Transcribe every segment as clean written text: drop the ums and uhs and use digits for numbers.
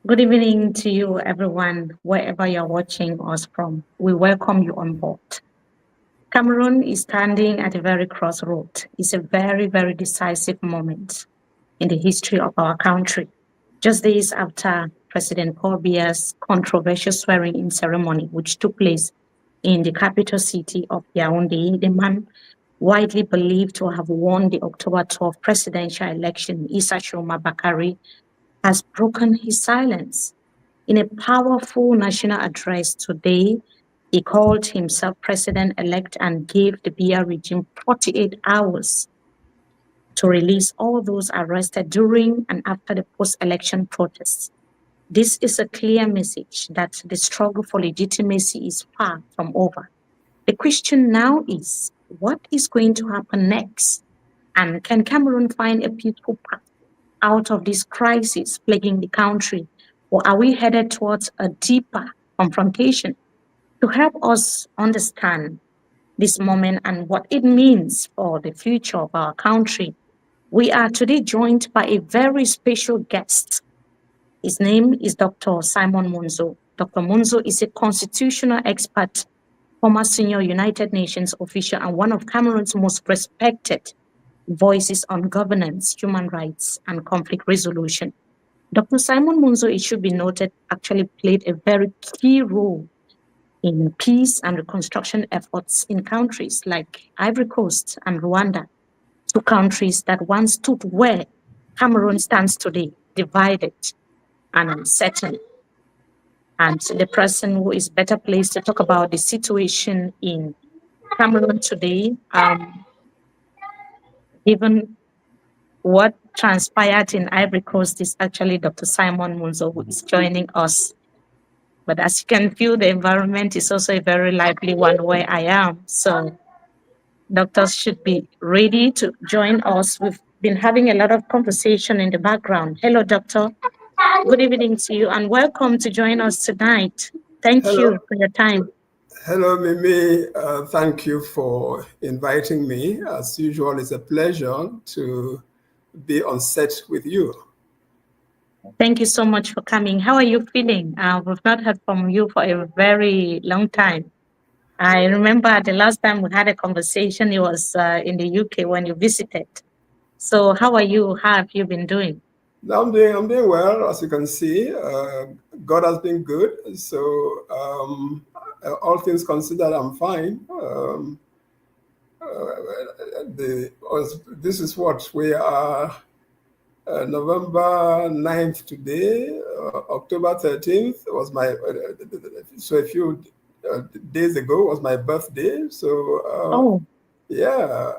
Good evening to you, everyone, wherever you're watching us from. We welcome you on board. Cameroon is standing at a very crossroad. It's a very decisive moment in the history of our country. Just days after President Paul Biya's controversial swearing-in ceremony, which took place in the capital city of Yaoundé, the man widely believed to have won the October 12th presidential election, Issa Tchiroma Bakary, has broken his silence. In a powerful national address today, he called himself President-elect and gave the Biya regime 48 hours to release all those arrested during and after the post-election protests. This is a clear message that the struggle for legitimacy is far from over. The question now is, what is going to happen next? And can Cameroon find a peaceful path out of this crisis plaguing the country? Or are we headed towards a deeper confrontation? To help us understand this moment and what it means for the future of our country, we are today joined by a very special guest. His name is Dr. Simon Munzu. Dr. Munzu is a constitutional expert, former senior United Nations official, and one of Cameroon's most respected voices on governance, human rights, and conflict resolution. Dr. Simon Munzu, it should be noted, actually played a very key role in peace and reconstruction efforts in countries like Ivory Coast and Rwanda, two countries that once stood where Cameroon stands today, divided and uncertain. And the person who is better placed to talk about the situation in Cameroon today, given what transpired in Ivory Coast, is actually Dr. Simon Munzu, who is joining us. But as you can feel, the environment is also a very lively one where I am. So doctors should be ready to join us. We've been having a lot of conversation in the background. Hello, doctor. Good evening to you and welcome to join us tonight. Thank you for your time. Hello, Mimi. Thank you for inviting me. As usual, it's a pleasure to be on set with you. Thank you so much for coming. How are you feeling? We've not heard from you for a very long time. I remember the last time we had a conversation, it was in the UK when you visited. So how are you? How have you been doing? I'm doing well, as you can see. God has been good. So all things considered, I'm fine. This is what we are. November 9th today, October 13th was my, so a few days ago was my birthday. So, yeah,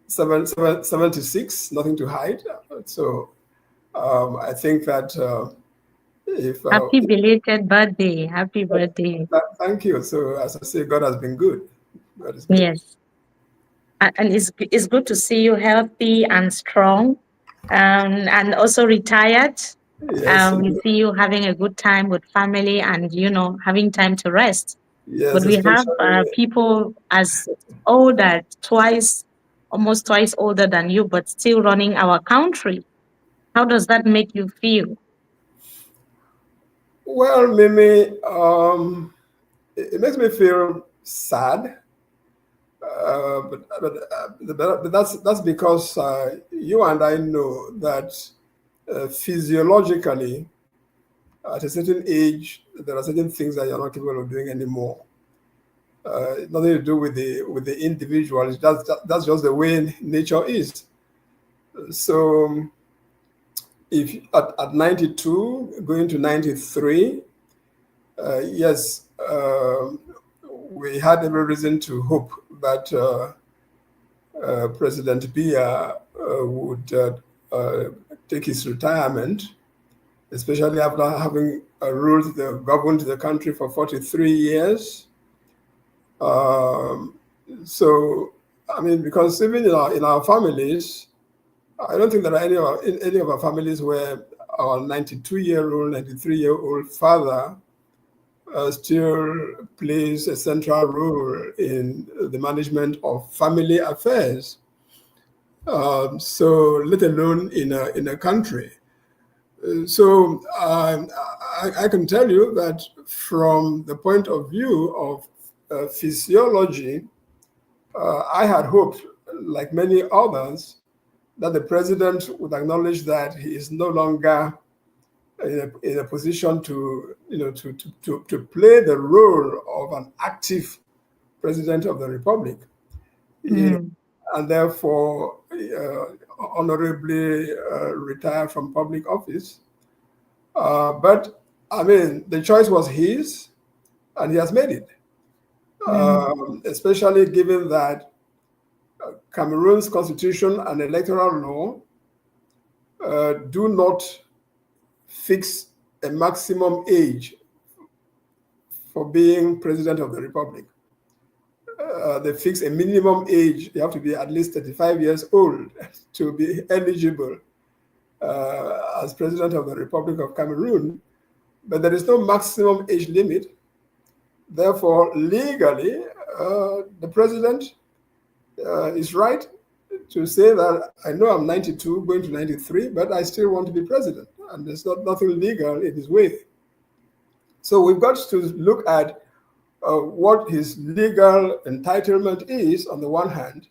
76, nothing to hide. So I think that if... Happy belated birthday. Happy birthday. Thank you. So as I say, God has been good. God is good. Yes. And it's good to see you healthy and strong. And also retired. Yes, we see you having a good time with family and, having time to rest. Yes, but we have people as older, almost twice older than you, but still running our country. How does that make you feel? Well, Mimi, it makes me feel sad. But that's because you and I know that physiologically, at a certain age, there are certain things that you're not capable of doing anymore. Nothing to do with the individual. That's just the way nature is. So, if at 92, going to 93, yes. We had every reason to hope that President Biya would take his retirement, especially after having governed the country for 43 years. So, I mean, because even in our families, I don't think there are any of our families where our 92-year-old, 93-year-old father still plays a central role in the management of family affairs. So let alone in a country. I can tell you that from the point of view of physiology, I had hoped, like many others, that the president would acknowledge that he is no longer in a position to, to play the role of an active president of the republic, and therefore honorably retire from public office. But I mean, the choice was his, and he has made it. Especially given that Cameroon's constitution and electoral law do not fix a maximum age for being president of the republic. They fix a minimum age. You have to be at least 35 years old to be eligible as president of the Republic of Cameroon, but there is no maximum age limit. Therefore, legally, the president is right to say that I know I'm 92, going to 93, but I still want to be president, and there's nothing legal in his way. So we've got to look at what his legal entitlement is on the one hand,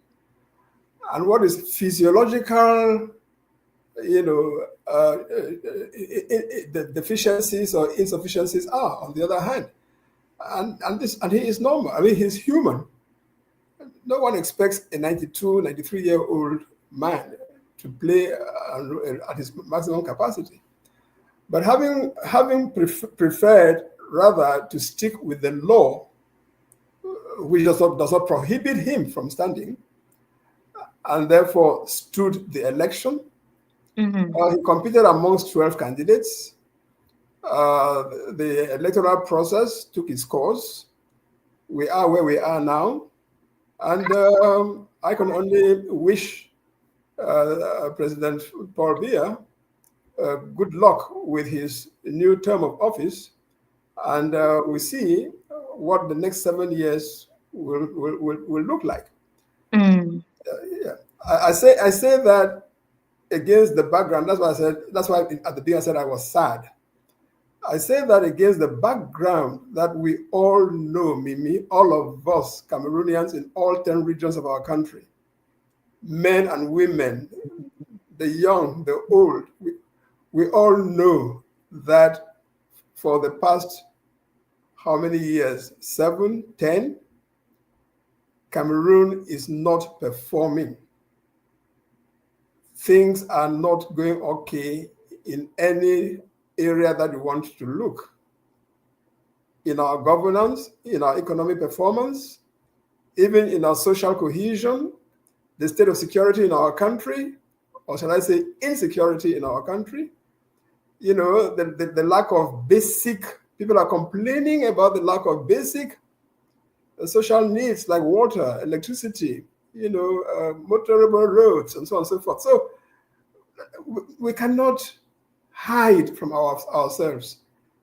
and what his physiological, the deficiencies or insufficiencies are on the other hand. And he is normal. I mean, he's human. No one expects a 92, 93-year-old man to play at his maximum capacity. But having preferred rather to stick with the law, which does not prohibit him from standing, and therefore stood the election. He competed amongst 12 candidates. The electoral process took its course. We are where we are now. And I can only wish President Paul Biya good luck with his new term of office. And we see what the next 7 years will look like. I say that against the background. That's why I said. That's why at the beginning I said I was sad. I say that against the background that we all know, Mimi, all of us Cameroonians in all 10 regions of our country, men and women, the young, the old, we all know that for the past how many years? 7, 10? Cameroon is not performing. Things are not going okay in any area that you want to look. In our governance, in our economic performance, even in our social cohesion, the state of security in our country, or shall I say insecurity in our country, the lack of basic, people are complaining about the lack of basic social needs like water, electricity, motorable roads, and so on and so forth. So we cannot hide from ourselves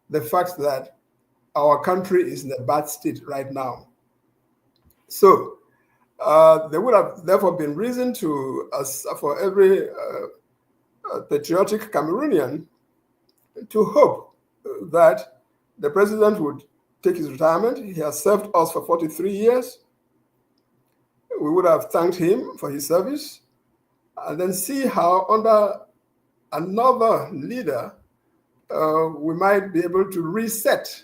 the fact that our country is in a bad state right now. So there would have therefore been reason for every patriotic Cameroonian to hope that the president would take his retirement. He has served us for 43 years. We would have thanked him for his service, and then see how under another leader we might be able to reset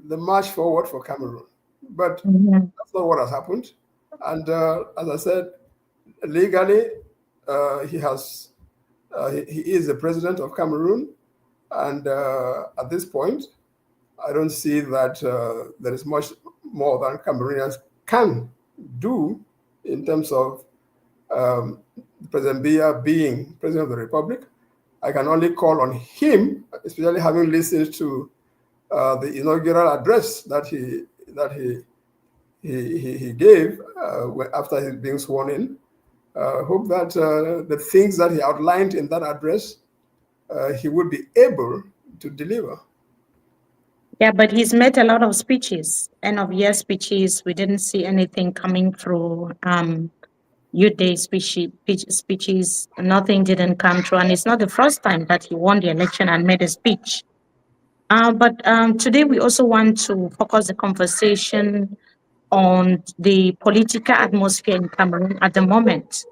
the march forward for Cameroon. But that's not what has happened. And as I said, legally, he is the president of Cameroon. And at this point, I don't see that there is much more than Cameroonians can do in terms of President Biya being president of the Republic. I can only call on him, especially having listened to the inaugural address that he gave after his being sworn in. Hope that the things that he outlined in that address, he would be able to deliver. Yeah, but he's made a lot of speeches, end of year speeches. We didn't see anything coming through. Youth Day speeches, nothing didn't come true. And it's not the first time that he won the election and made a speech. But today we also want to focus the conversation on the political atmosphere in Cameroon at the moment.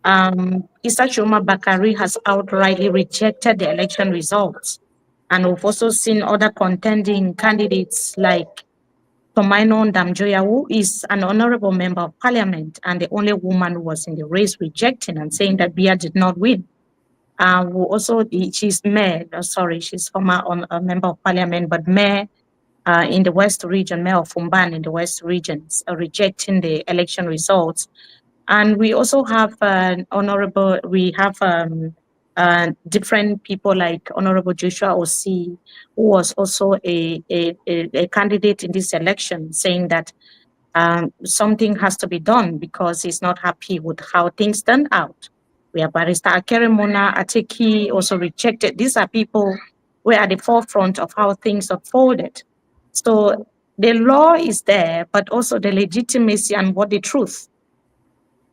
Issa Tchiroma Bakary has outrightly rejected the election results. And we've also seen other contending candidates like Tomaino Ndamjoya, who is an honorable member of parliament and the only woman who was in the race, rejecting and saying that Biya did not win. She's mayor, she's former member of parliament, but mayor in the West region, Mayor of Fumban in the West regions, rejecting the election results. And we also have different people like Honorable Joshua Osi, who was also a candidate in this election, saying that something has to be done because he's not happy with how things turned out. We have Barrister Akeremona Ateki also rejected. These are people who are at the forefront of how things unfolded. So the law is there, but also the legitimacy and what the truth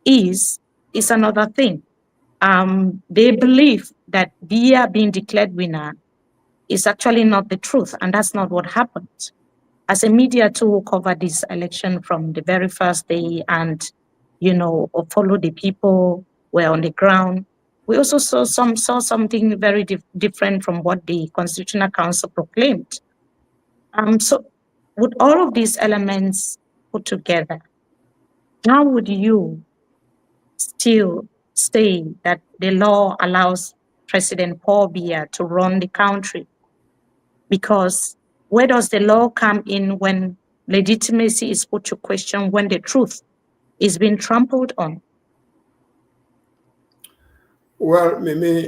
is another thing. They believe that Biya being declared winner is actually not the truth, and that's not what happened. As a media tool, cover this election from the very first day and, follow the people who were on the ground. We also saw something very different from what the Constitutional Council proclaimed. So with all of these elements put together, how would you still say that the law allows President Paul Biya to run the country? Because where does the law come in when legitimacy is put to question, when the truth is being trampled on? Well, Mimi,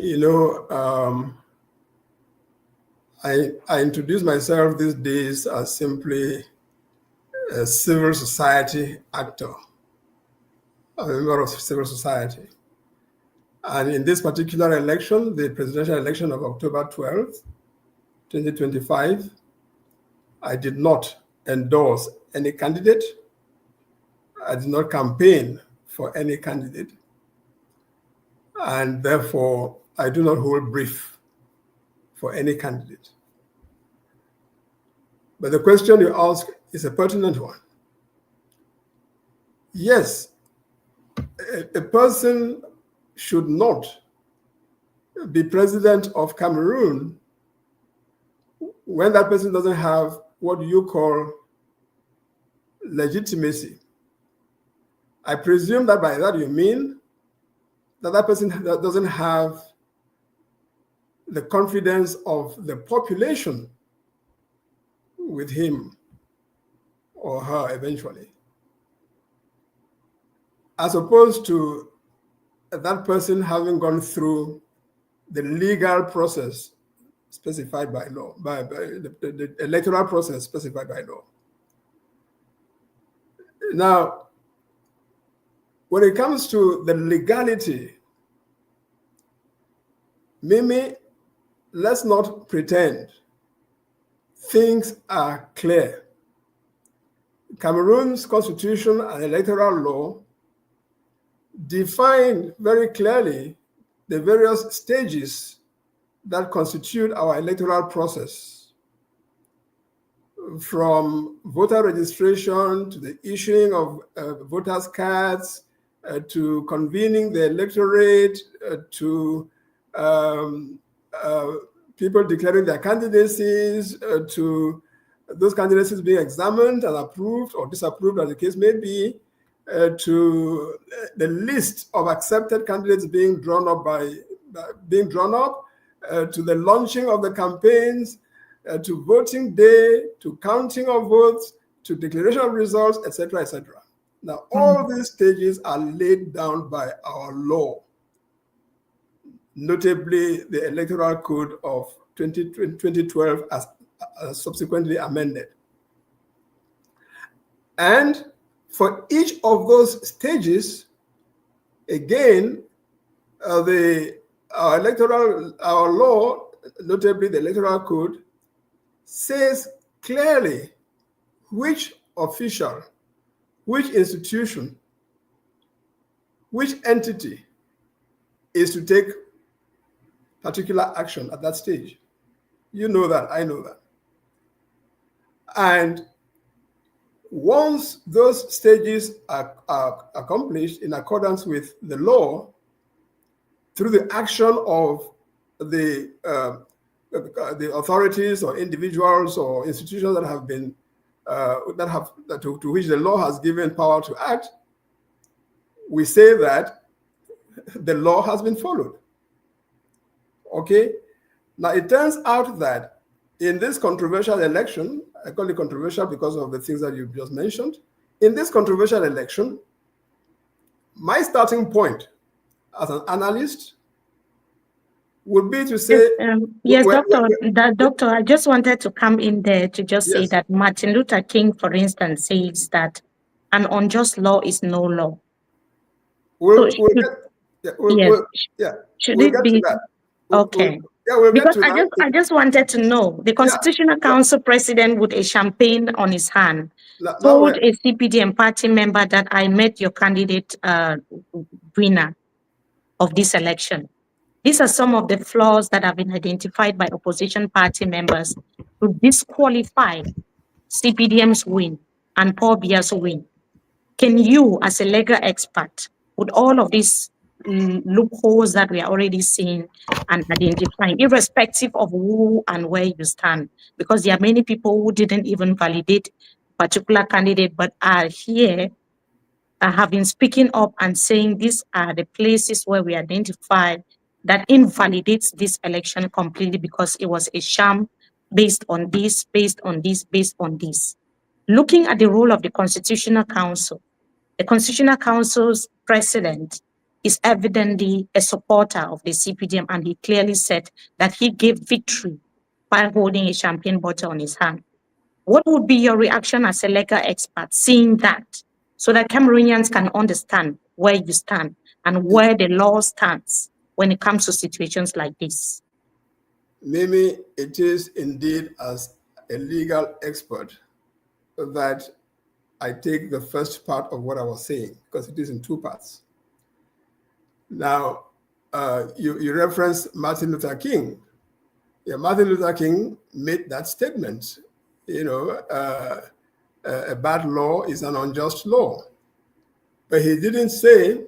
I introduce myself these days as simply a civil society actor, a member of civil society. And in this particular election, the presidential election of October 12th, 2025, I did not endorse any candidate. I did not campaign for any candidate. And therefore, I do not hold brief for any candidate. But the question you ask is a pertinent one. Yes, a person should not be president of Cameroon when that person doesn't have what you call legitimacy. I presume that by that you mean that that person doesn't have the confidence of the population with him or her eventually, as opposed to that person having gone through the legal process specified by law, by the electoral process specified by law. Now, when it comes to the legality, Mimi, let's not pretend things are clear. Cameroon's constitution and electoral law define very clearly the various stages that constitute our electoral process, from voter registration to the issuing of voters' cards, to convening the electorate, to people declaring their candidacies, to those candidacies being examined and approved or disapproved, as the case may be, to the list of accepted candidates being drawn up to the launching of the campaigns, to voting day, to counting of votes, to declaration of results, etc., etc. Now, all these stages are laid down by our law, notably the Electoral Code of 2012 as subsequently amended. And for each of those stages, again, our law, notably the Electoral Code, says clearly which official, which institution which entity is to take particular action at that stage. You know that, I know that. And once those stages are accomplished in accordance with the law, through the action of the authorities or individuals or institutions that have been to which the law has given power to act, we say that the law has been followed. Okay? Now it turns out that in this controversial election, I call it controversial because of the things that you just mentioned. In this controversial election, my starting point as an analyst would be to say, yes, Doctor, I just wanted to come in there to just say that Martin Luther King, for instance, says that an unjust law is no law. Should it be okay? Because I just wanted to know, the Constitutional Council president with a champagne on his hand told a CPDM party member that I met your candidate winner of this election. These are some of the flaws that have been identified by opposition party members to disqualify CPDM's win and Paul Biya's win. Can you, as a legal expert, with all of these loopholes that we are already seeing and identifying, irrespective of who and where you stand, because there are many people who didn't even validate a particular candidate but are here, have been speaking up and saying these are the places where we identify that invalidates this election completely because it was a sham based on this, based on this, based on this. Looking at the role of the Constitutional Council, the Constitutional Council's president is evidently a supporter of the CPDM, and he clearly said that he gave victory by holding a champagne bottle on his hand. What would be your reaction as a legal expert seeing that, so that Cameroonians can understand where you stand and where the law stands when it comes to situations like this? Mimi, it is indeed as a legal expert that I take the first part of what I was saying, because it is in two parts. Now, you referenced Martin Luther King. Yeah, Martin Luther King made that statement. You know, a bad law is an unjust law. But he didn't say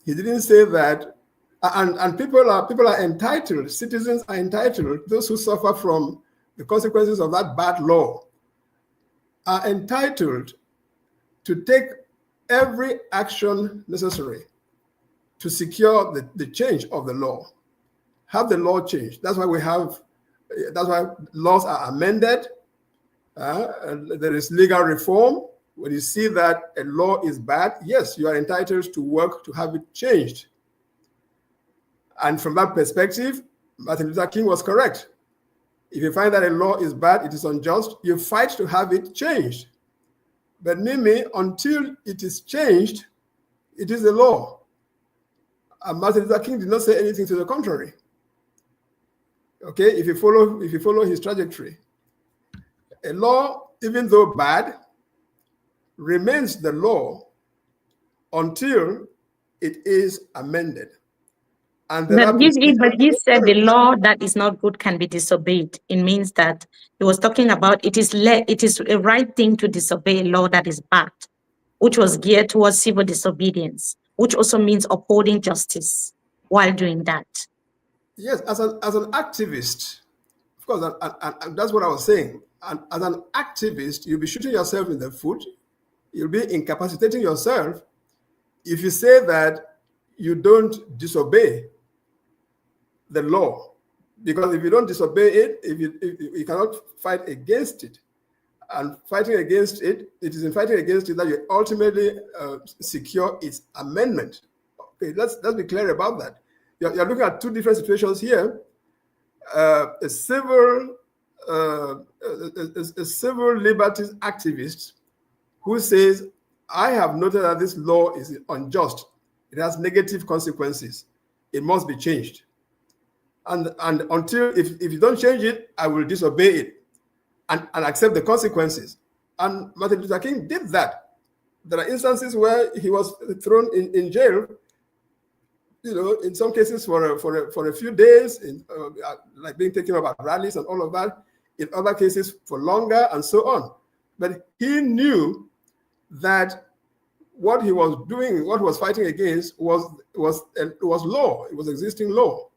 that, and people are entitled, citizens are entitled, those who suffer from the consequences of that bad law are entitled to take every action necessary to secure the change of the law. Have the law changed. That's why laws are amended. There is legal reform. When you see that a law is bad, yes, you are entitled to work to have it changed. And from that perspective, Martin Luther King was correct. If you find that a law is bad, it is unjust, you fight to have it changed. But Mimi, until it is changed, it is the law. And Martin Luther King did not say anything to the contrary. Okay, if you follow his trajectory, a law, even though bad, remains the law until it is amended. And but he said the law that is not good can be disobeyed. It means that he was talking about it is a right thing to disobey a law that is bad, which was geared towards civil disobedience, which also means upholding justice while doing that. Yes, as an activist, of course, and that's what I was saying. And as an activist, you'll be shooting yourself in the foot. You'll be incapacitating yourself if you say that you don't disobey the law. Because if you don't disobey it, if you cannot fight against it. And fighting against it, it is in fighting against it that you ultimately secure its amendment. Okay, let's be clear about that. You're looking at two different situations here. A civil liberties activist who says, I have noted that this law is unjust. It has negative consequences. It must be changed. And until, if you don't change it, I will disobey it and accept the consequences. And Martin Luther King did that. There are instances where he was thrown in jail in some cases for a few days, like being taken up at rallies and all of that. In other cases for longer and so on. But he knew that what he was doing, what he was fighting against was law. It was existing law.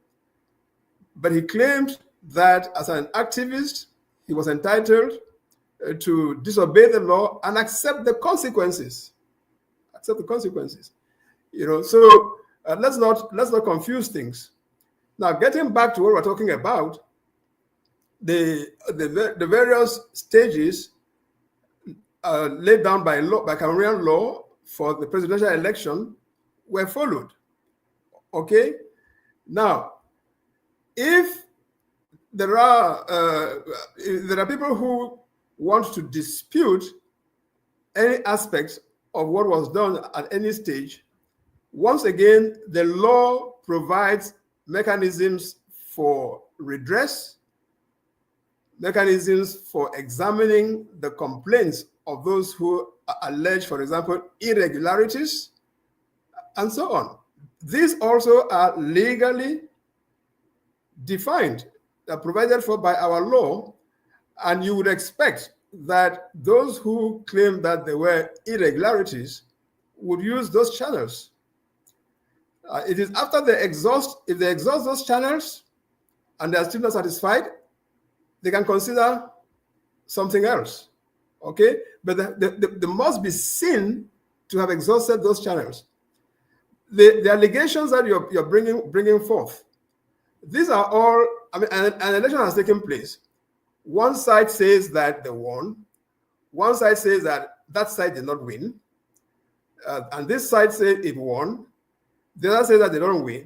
But he claimed that as an activist, he was entitled to disobey the law and accept the consequences. Accept the consequences. So let's not confuse things. Now, getting back to what we're talking about, the various stages laid down by Cameroonian law for the presidential election were followed. Okay. Now, if there are people who want to dispute any aspect of what was done at any stage, once again, the law provides mechanisms for redress, mechanisms for examining the complaints of those who allege, for example, irregularities, and so on. These also are legally defined, provided for by our law, and you would expect that those who claim that there were irregularities would use those channels. It is after they exhaust, if they exhaust those channels and they are still not satisfied, they can consider something else, okay? But they must be seen to have exhausted those channels. The allegations that you're bringing forth, these are all, an election has taken place. One side says that they won. One side says that side did not win. And this side said it won. The other says that they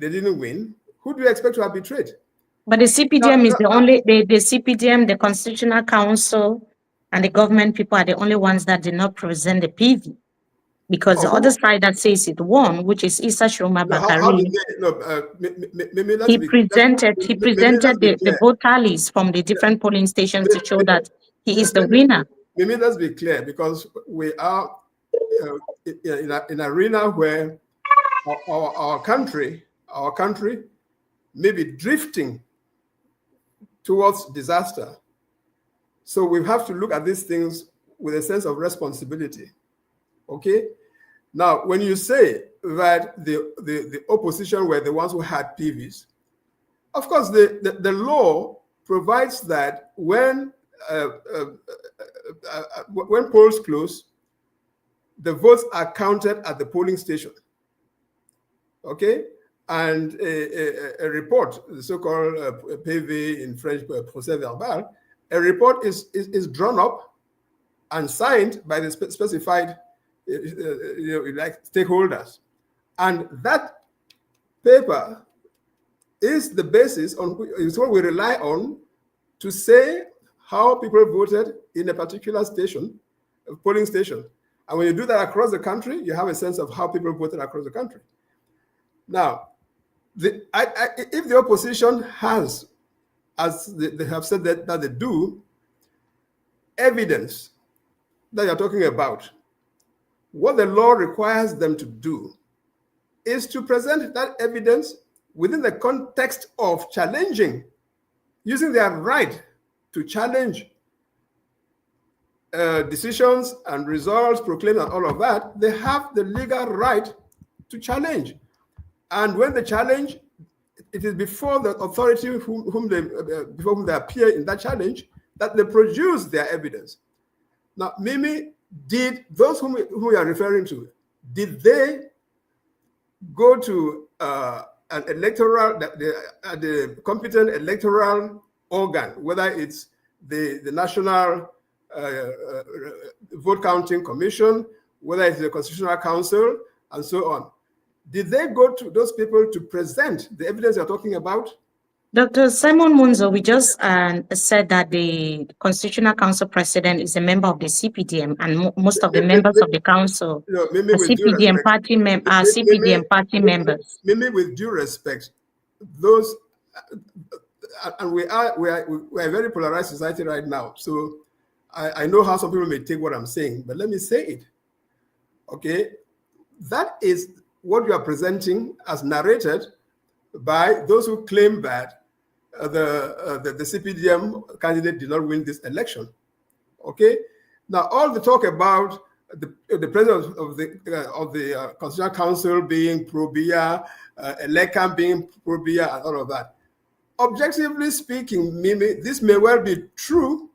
didn't win. Who do you expect to have betrayed? But the CPDM is the only, the CPDM, the Constitutional Council, and the government people are the only ones that did not present the PV. Because the other side that says it won, which is Issa Tchiroma Bakary, he presented the vote tallies from the different polling stations to show that he is the winner. Maybe let's be clear, because we are in an arena where our country may be drifting towards disaster. So we have to look at these things with a sense of responsibility. Okay? Now, when you say that the opposition were the ones who had PVs, of course, the law provides that when polls close, the votes are counted at the polling station. Okay? And a report, the so-called PV in French, procès verbal, a report is drawn up and signed by the specified like stakeholders. And that paper is the basis on which is what we rely on to say how people voted in a particular station, a polling station. And when you do that across the country, you have a sense of how people voted across the country. Now, if the opposition has, as they have said that they do, evidence that you're talking about, what the law requires them to do is to present that evidence within the context of challenging, using their right to challenge decisions and results proclaimed and all of that. They have the legal right to challenge. And when they challenge, it is before the authority before whom they appear in that challenge that they produce their evidence. Now, Mimi, did those whom we are referring to, did they go to an electoral, the competent electoral organ, whether it's the National Vote Counting Commission, whether it's the Constitutional Council, and so on? Did they go to those people to present the evidence you're talking about? Dr. Simon Munzu, we just said that the Constitutional Council president is a member of the CPDM, and most of the members of the council are CPDM party members. Maybe with due respect, those, and we are a very polarized society right now. So I know how some people may take what I'm saying, but let me say it. Okay, that is what you are presenting as narrated by those who claim that the CPDM candidate did not win this election. Okay, now all the talk about the president of the Constitutional Council being pro-Biya, Elekam being pro-Biya, and all of that. Objectively speaking, Mimi, this may well be true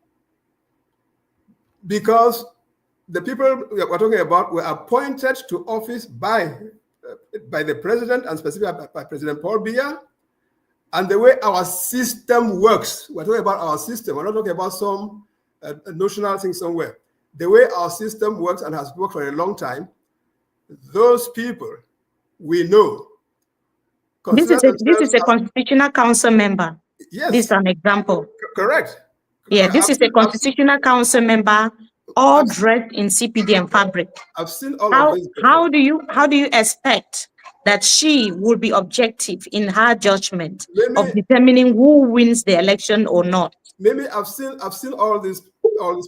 because the people we're talking about were appointed to office by the president, and specifically by President Paul Biya. And the way our system works, we're talking about our system, we're not talking about some notional thing somewhere. The way our system works and has worked for a long time, those people we know. This is a Constitutional Council member. Yes. This is an example. Correct. Yeah, this is a Constitutional Council member, all dressed in CPDM fabric. I've seen all of this. How do you expect that she will be objective in her judgment of determining who wins the election or not? Maybe I've seen all these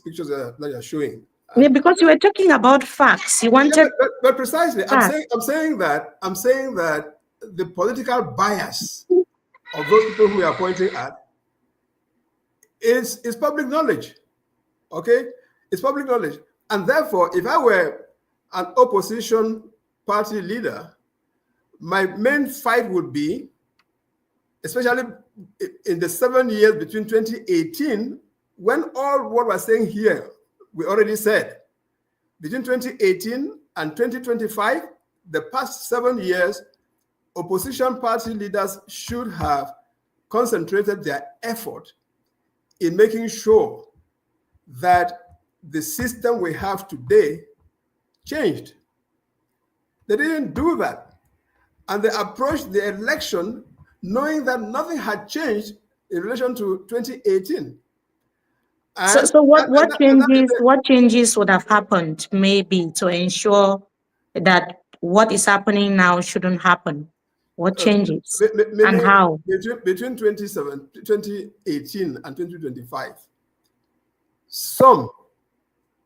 pictures that you're showing. Yeah, because you were talking about facts. You wanted, yeah, but precisely. I'm saying that the political bias of those people who we are pointing at is public knowledge. Okay, it's public knowledge, and therefore, if I were an opposition party leader, my main fight would be, especially in the 7 years between 2018, when all what we're saying here, we already said, between 2018 and 2025, the past 7 years, opposition party leaders should have concentrated their effort in making sure that the system we have today changed. They didn't do that. And they approached the election knowing that nothing had changed in relation to 2018. So what changes would have happened maybe to ensure that what is happening now shouldn't happen? What changes and how? Between 2018 and 2025, some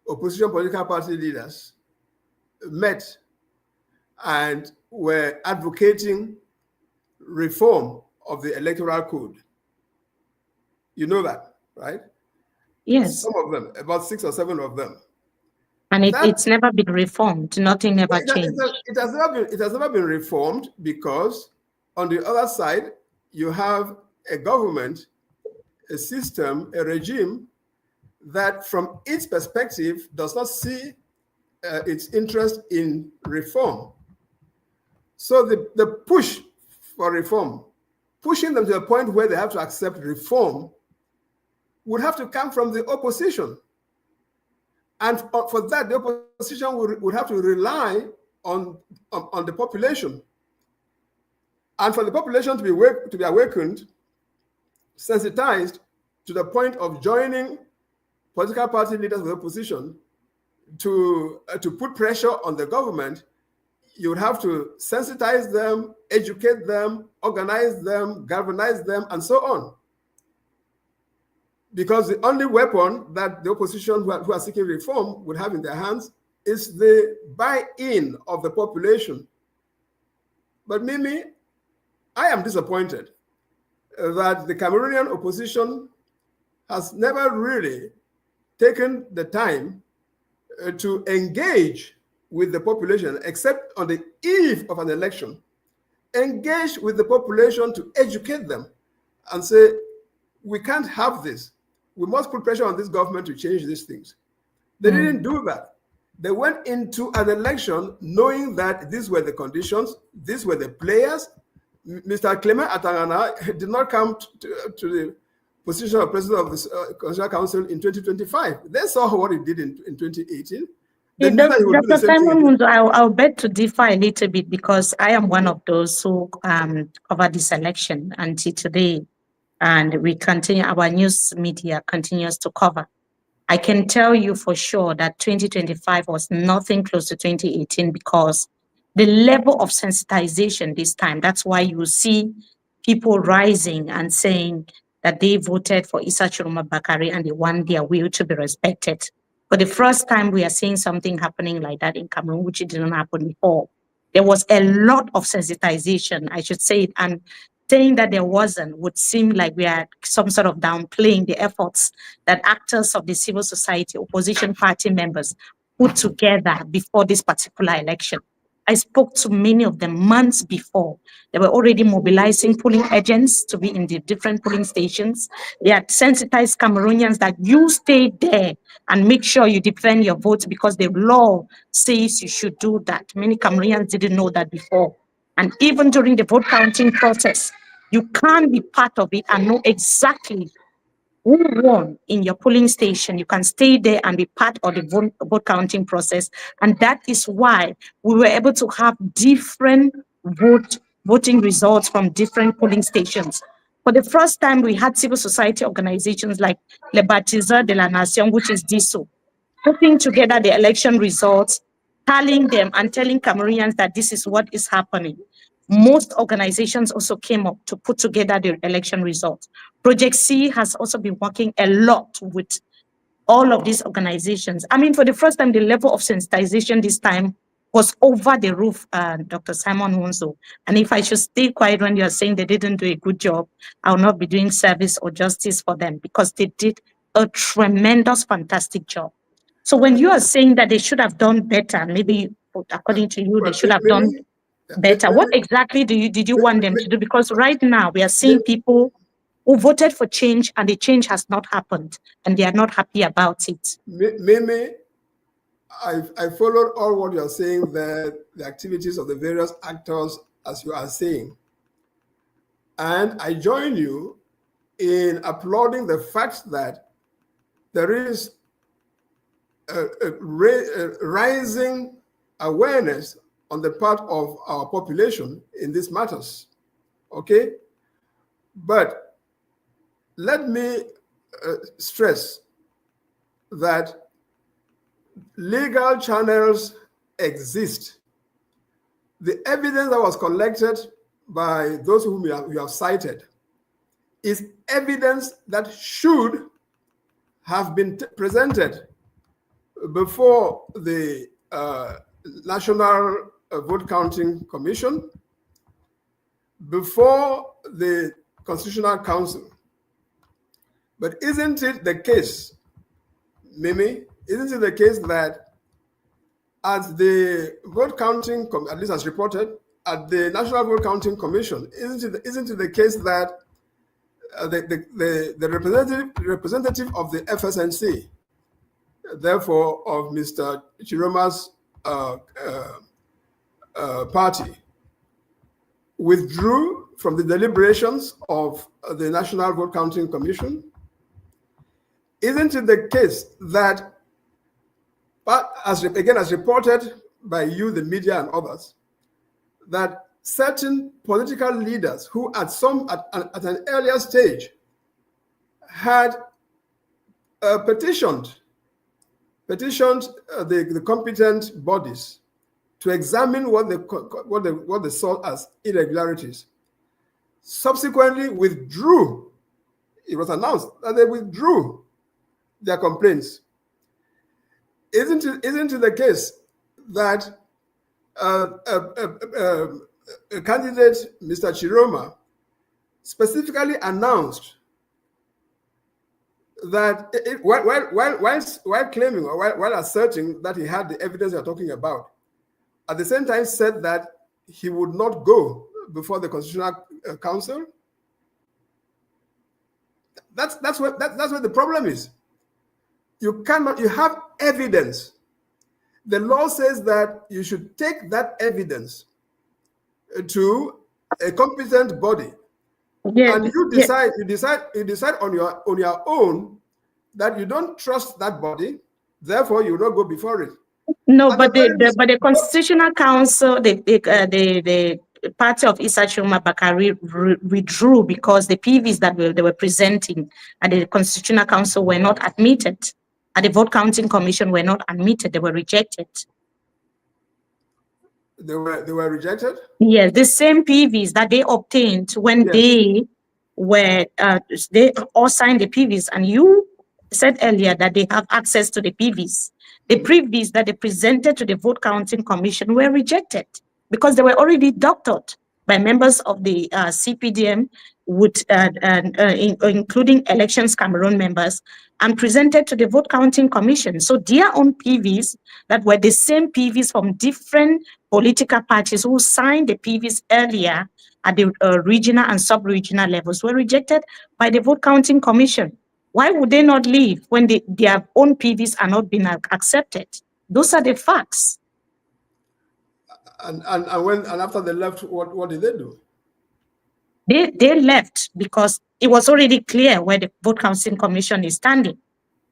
opposition political party leaders met and were advocating reform of the electoral code. You know that, right? Yes. Some of them, about 6 or 7 of them. And it's never been reformed. Nothing ever changed. It has never been reformed because on the other side, you have a government, a system, a regime that from its perspective does not see its interest in reform. So the push for reform, pushing them to a point where they have to accept reform, would have to come from the opposition. And for that, the opposition would have to rely on the population. And for the population to be awakened, sensitized to the point of joining political party leaders of the opposition to put pressure on the government, you would have to sensitize them, educate them, organize them, galvanize them, and so on. Because the only weapon that the opposition who are seeking reform would have in their hands is the buy-in of the population. But Mimi, I am disappointed that the Cameroonian opposition has never really taken the time to engage with the population, except on the eve of an election. Engage with the population to educate them and say, we can't have this. We must put pressure on this government to change these things. They didn't do that. They went into an election knowing that these were the conditions, these were the players. Mr. Clement Atangana did not come to the position of president of the Constitutional Council in 2025. They saw what he did in 2018. Dr. Simon Munzu, I'll bet to differ a little bit because I am one of those who covered this election until today. And we continue, our news media continues to cover. I can tell you for sure that 2025 was nothing close to 2018 because the level of sensitization this time, that's why you see people rising and saying that they voted for Issa Tchiroma Bakary and they want their will to be respected. For the first time, we are seeing something happening like that in Cameroon, which didn't happen before. There was a lot of sensitization, I should say it, and saying that there wasn't would seem like we are some sort of downplaying the efforts that actors of the civil society, opposition party members put together before this particular election. I spoke to many of them months before. They were already mobilizing polling agents to be in the different polling stations. They had sensitized Cameroonians that you stay there and make sure you defend your votes because the law says you should do that. Many Cameroonians didn't know that before. And even during the vote counting process, you can't be part of it and know exactly who won in your polling station. You can stay there and be part of the vote counting process. And that is why we were able to have different voting results from different polling stations. For the first time, we had civil society organizations like Le Baptiseur de la Nation, which is DISO, putting together the election results, tallying them and telling Cameroonians that this is what is happening. Most organizations also came up to put together the election results. Project C has also been working a lot with all of these organizations. I mean, for the first time, the level of sensitization this time was over the roof, Dr. Simon Munzu. And if I should stay quiet when you are saying they didn't do a good job, I will not be doing service or justice for them because they did a tremendous, fantastic job. So when you are saying that they should have done better, maybe according to you, they should have done better. What exactly did you want them to do? Because right now we are seeing people who voted for change and the change has not happened and they are not happy about it. Mimi, I followed all what you are saying there, the activities of the various actors as you are saying. And I join you in applauding the fact that there is a rising awareness on the part of our population in these matters, okay? But let me stress that legal channels exist. The evidence that was collected by those whom you have cited is evidence that should have been presented before the National Vote Counting Commission, before the Constitutional Council. But isn't it the case, Mimi, isn't it the case that at the vote counting, at least as reported, at the National Vote Counting Commission, isn't it the case that the representative of the FSNC, therefore of Mr. Tchiroma's party, withdrew from the deliberations of the National Vote Counting Commission? Isn't it the case that, as reported by you, the media, and others, that certain political leaders who at an earlier stage had petitioned the competent bodies to examine what they saw as irregularities, subsequently withdrew? It was announced that they withdrew their complaints. Isn't it the case that a candidate, Mr. Tchiroma, specifically announced that while claiming or while asserting that he had the evidence you're talking about, at the same time said that he would not go before the Constitutional Council? That's what the problem is. You have evidence. The law says that you should take that evidence to a competent body, and you decide on your own that you don't trust that body, therefore you will not go before it. No, but the Constitutional Council, the party of Issa Tchiroma Bakary withdrew because the PVs that they were presenting at the Constitutional Council were not admitted. At the Vote Counting Commission were not admitted, they were rejected. They were rejected? Yes, the same PVs that they obtained when they all signed the PVs, and you said earlier that they have access to the PVs. The PVs that they presented to the Vote Counting Commission were rejected. because they were already doctored by members of the CPDM, including Elections Cameroon members, and presented to the Vote Counting Commission. So their own PVs that were the same PVs from different political parties who signed the PVs earlier at the regional and sub-regional levels were rejected by the Vote Counting Commission. Why would they not leave when their own PVs are not being accepted? Those are the facts. And after they left, what did they do? They left because it was already clear where the Vote Counting Commission is standing.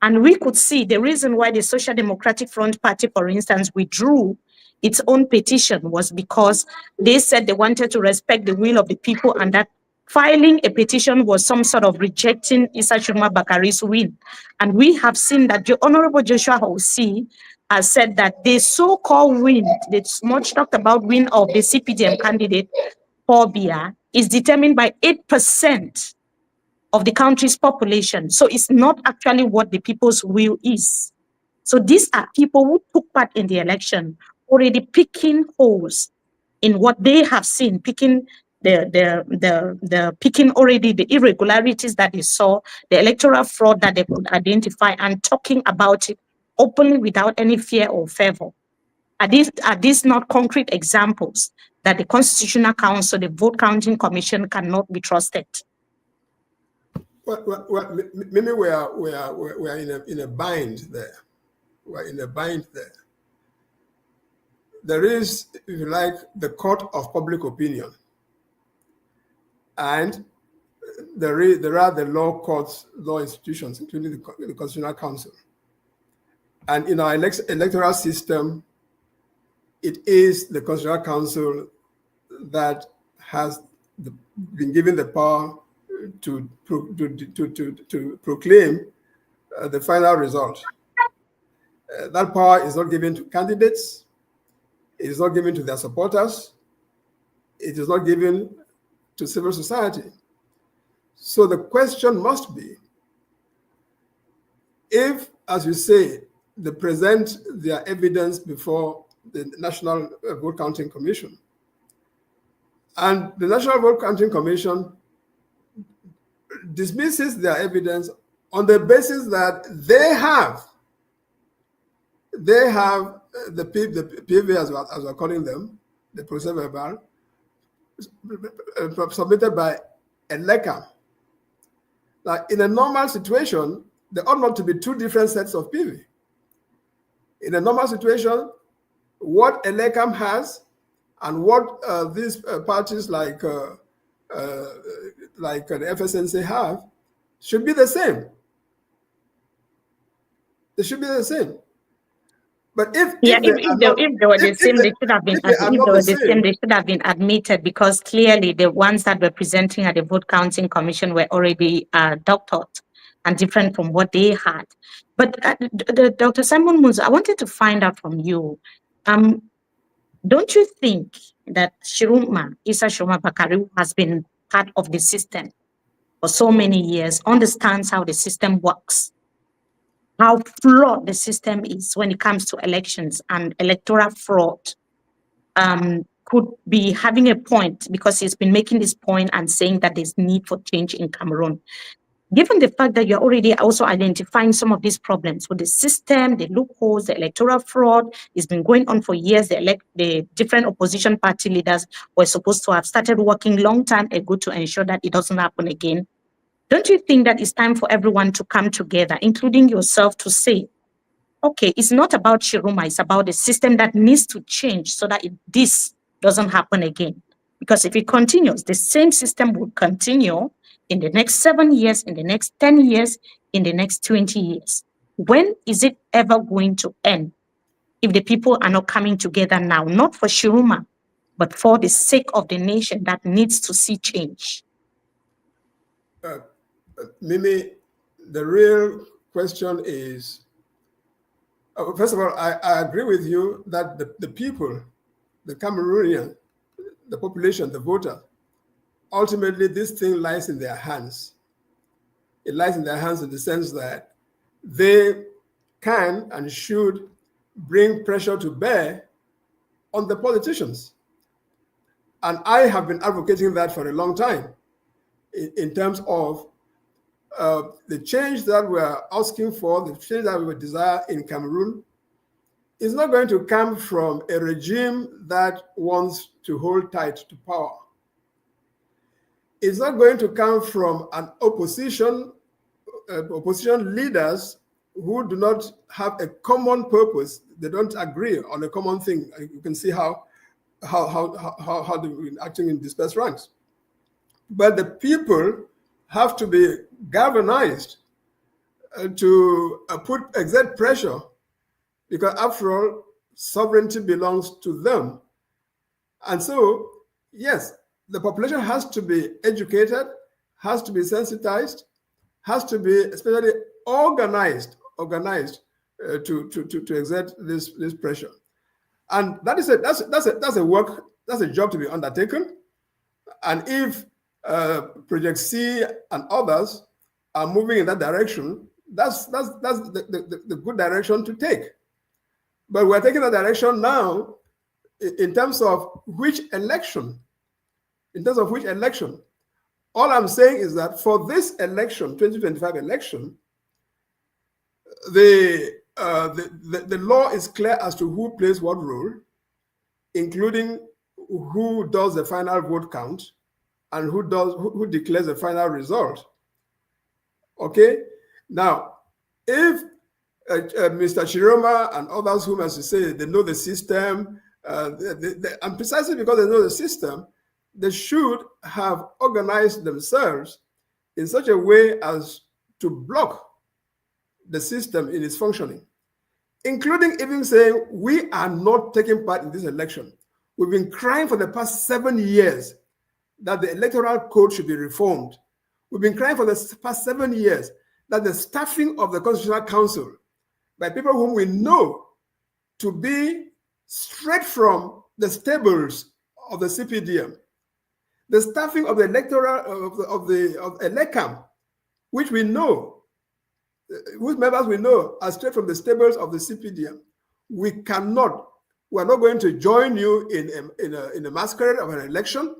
And we could see the reason why the Social Democratic Front Party, for instance, withdrew its own petition was because they said they wanted to respect the will of the people, and that filing a petition was some sort of rejecting Issa Tchiroma Bakary's win. And we have seen that the Honorable Joshua Hosey has said that the so-called win, the much talked about win of the CPDM candidate, Paul Biya, is determined by 8% of the country's population. So it's not actually what the people's will is. So these are people who took part in the election, already picking holes in what they have seen, picking picking already the irregularities that they saw, the electoral fraud that they could identify, and talking about it openly without any fear or favor. Are these not concrete examples that the Constitutional Council, the Vote Counting Commission, cannot be trusted? Well, maybe we are in a bind there. We're in a bind there. There is, if you like, the court of public opinion, and there are the law courts, law institutions, including the Constitutional Council. And in our electoral system, it is the Constitutional Council that has been given the power to proclaim the final result. That power is not given to candidates. It is not given to their supporters. It is not given to civil society. So the question must be, if, as you say, they present their evidence before the National Vote Counting Commission, and the National Vote Counting Commission dismisses their evidence on the basis that they have the PV, as we're calling them, the procès verbal, submitted by ELECAM. Now, in a normal situation, there ought not to be two different sets of PV. In a normal situation, what ELECAM has and what these parties like the FSNC have should be the same. They should be the same. But if they were the same, they should have been. They should have been admitted, because clearly the ones that were presenting at the Vote Counting Commission were already doctored and different from what they had. But Dr. Simon Munzu, I wanted to find out from you. Don't you think that Issa Tchiroma Bakary, who has been part of the system for so many years, understands how the system works, how flawed the system is when it comes to elections and electoral fraud, could be having a point, because he's been making this point and saying that there's need for change in Cameroon? Given the fact that you're already also identifying some of these problems with the system, the loopholes, the electoral fraud, it's been going on for years. The different opposition party leaders were supposed to have started working long time ago to ensure that it doesn't happen again. Don't you think that it's time for everyone to come together, including yourself, to say, okay, it's not about Tchiroma, it's about the system that needs to change so that this doesn't happen again? Because if it continues, the same system will continue in the next 7 years, in the next 10 years, in the next 20 years. When is it ever going to end if the people are not coming together now, not for Tchiroma, but for the sake of the nation that needs to see change? Mimi, the real question is, first of all, I agree with you that the people, the Cameroonian, the population, the voter, ultimately this thing lies in their hands. It lies in their hands in the sense that they can and should bring pressure to bear on the politicians. And I have been advocating that for a long time in terms of the change that we're asking for, the change that we desire in Cameroon is not going to come from a regime that wants to hold tight to power. It's not going to come from an opposition leaders who do not have a common purpose. They don't agree on a common thing. You can see how they're acting in dispersed ranks. But the people have to be galvanized to exert pressure, because after all, sovereignty belongs to them. And so, yes, the population has to be educated, has to be sensitized, has to be especially organized to exert this pressure. And that's a job to be undertaken. And if Project C and others are moving in that direction, that's the good direction to take. But we're taking that direction now in terms of which election. All I'm saying is that for this election, 2025 election, the law is clear as to who plays what role, including who does the final vote count and who declares the final result. Okay? Now, if Mr. Tchiroma and others whom, as you say, they know the system, and precisely because they know the system, they should have organized themselves in such a way as to block the system in its functioning, including even saying, we are not taking part in this election. We've been crying for the past 7 years that the electoral code should be reformed. We've been crying for the past 7 years that the staffing of the Constitutional Council by people whom we know to be straight from the stables of the CPDM, the staffing of the electoral of ELECAM, which we know, whose members we know are straight from the stables of the CPDM. We are not going to join you in a masquerade of an election.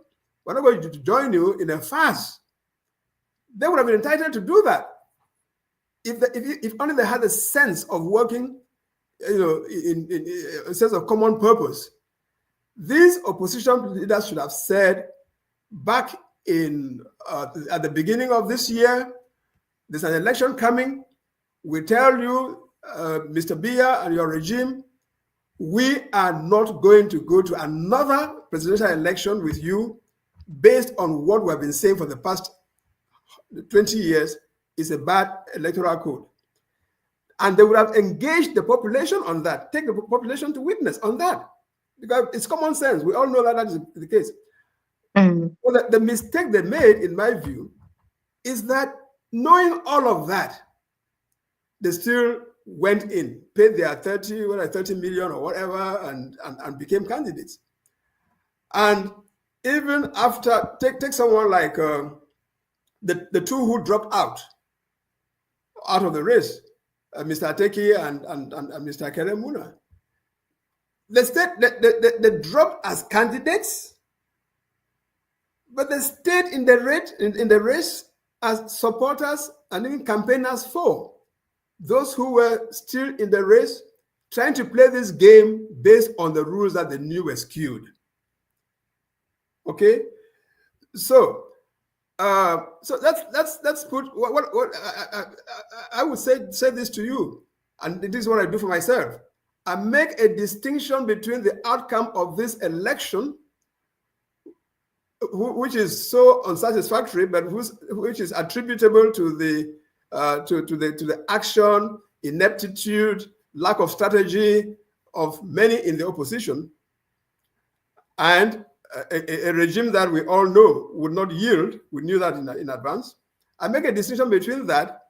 We're not going to join you in a farce. They would have been entitled to do that if only they had a sense of working, in a sense of common purpose. These opposition leaders should have said back at the beginning of this year, there's an election coming. We tell you, Mr. Biya and your regime, we are not going to go to another presidential election with you based on what we have been saying for the past 20 years is a bad electoral code. And they would have engaged the population on that, take the population to witness on that, because it's common sense. We all know that is the case. Well, the mistake they made, in my view, is that knowing all of that, they still went in, paid their 30 million or whatever, and became candidates. And even after, take someone like the two who dropped out of the race, Mr. Ateki and Mr. Keremuna. They dropped as candidates, but they stayed in the race as supporters and even campaigners for those who were still in the race, trying to play this game based on the rules that they knew were skewed. Okay, so let's put what I would say this to you, and this is what I do for myself. I make a distinction between the outcome of this election, which is so unsatisfactory, but which is attributable to the action, ineptitude, lack of strategy of many in the opposition, and a regime that we all know would not yield. We knew that in advance. I make a distinction between that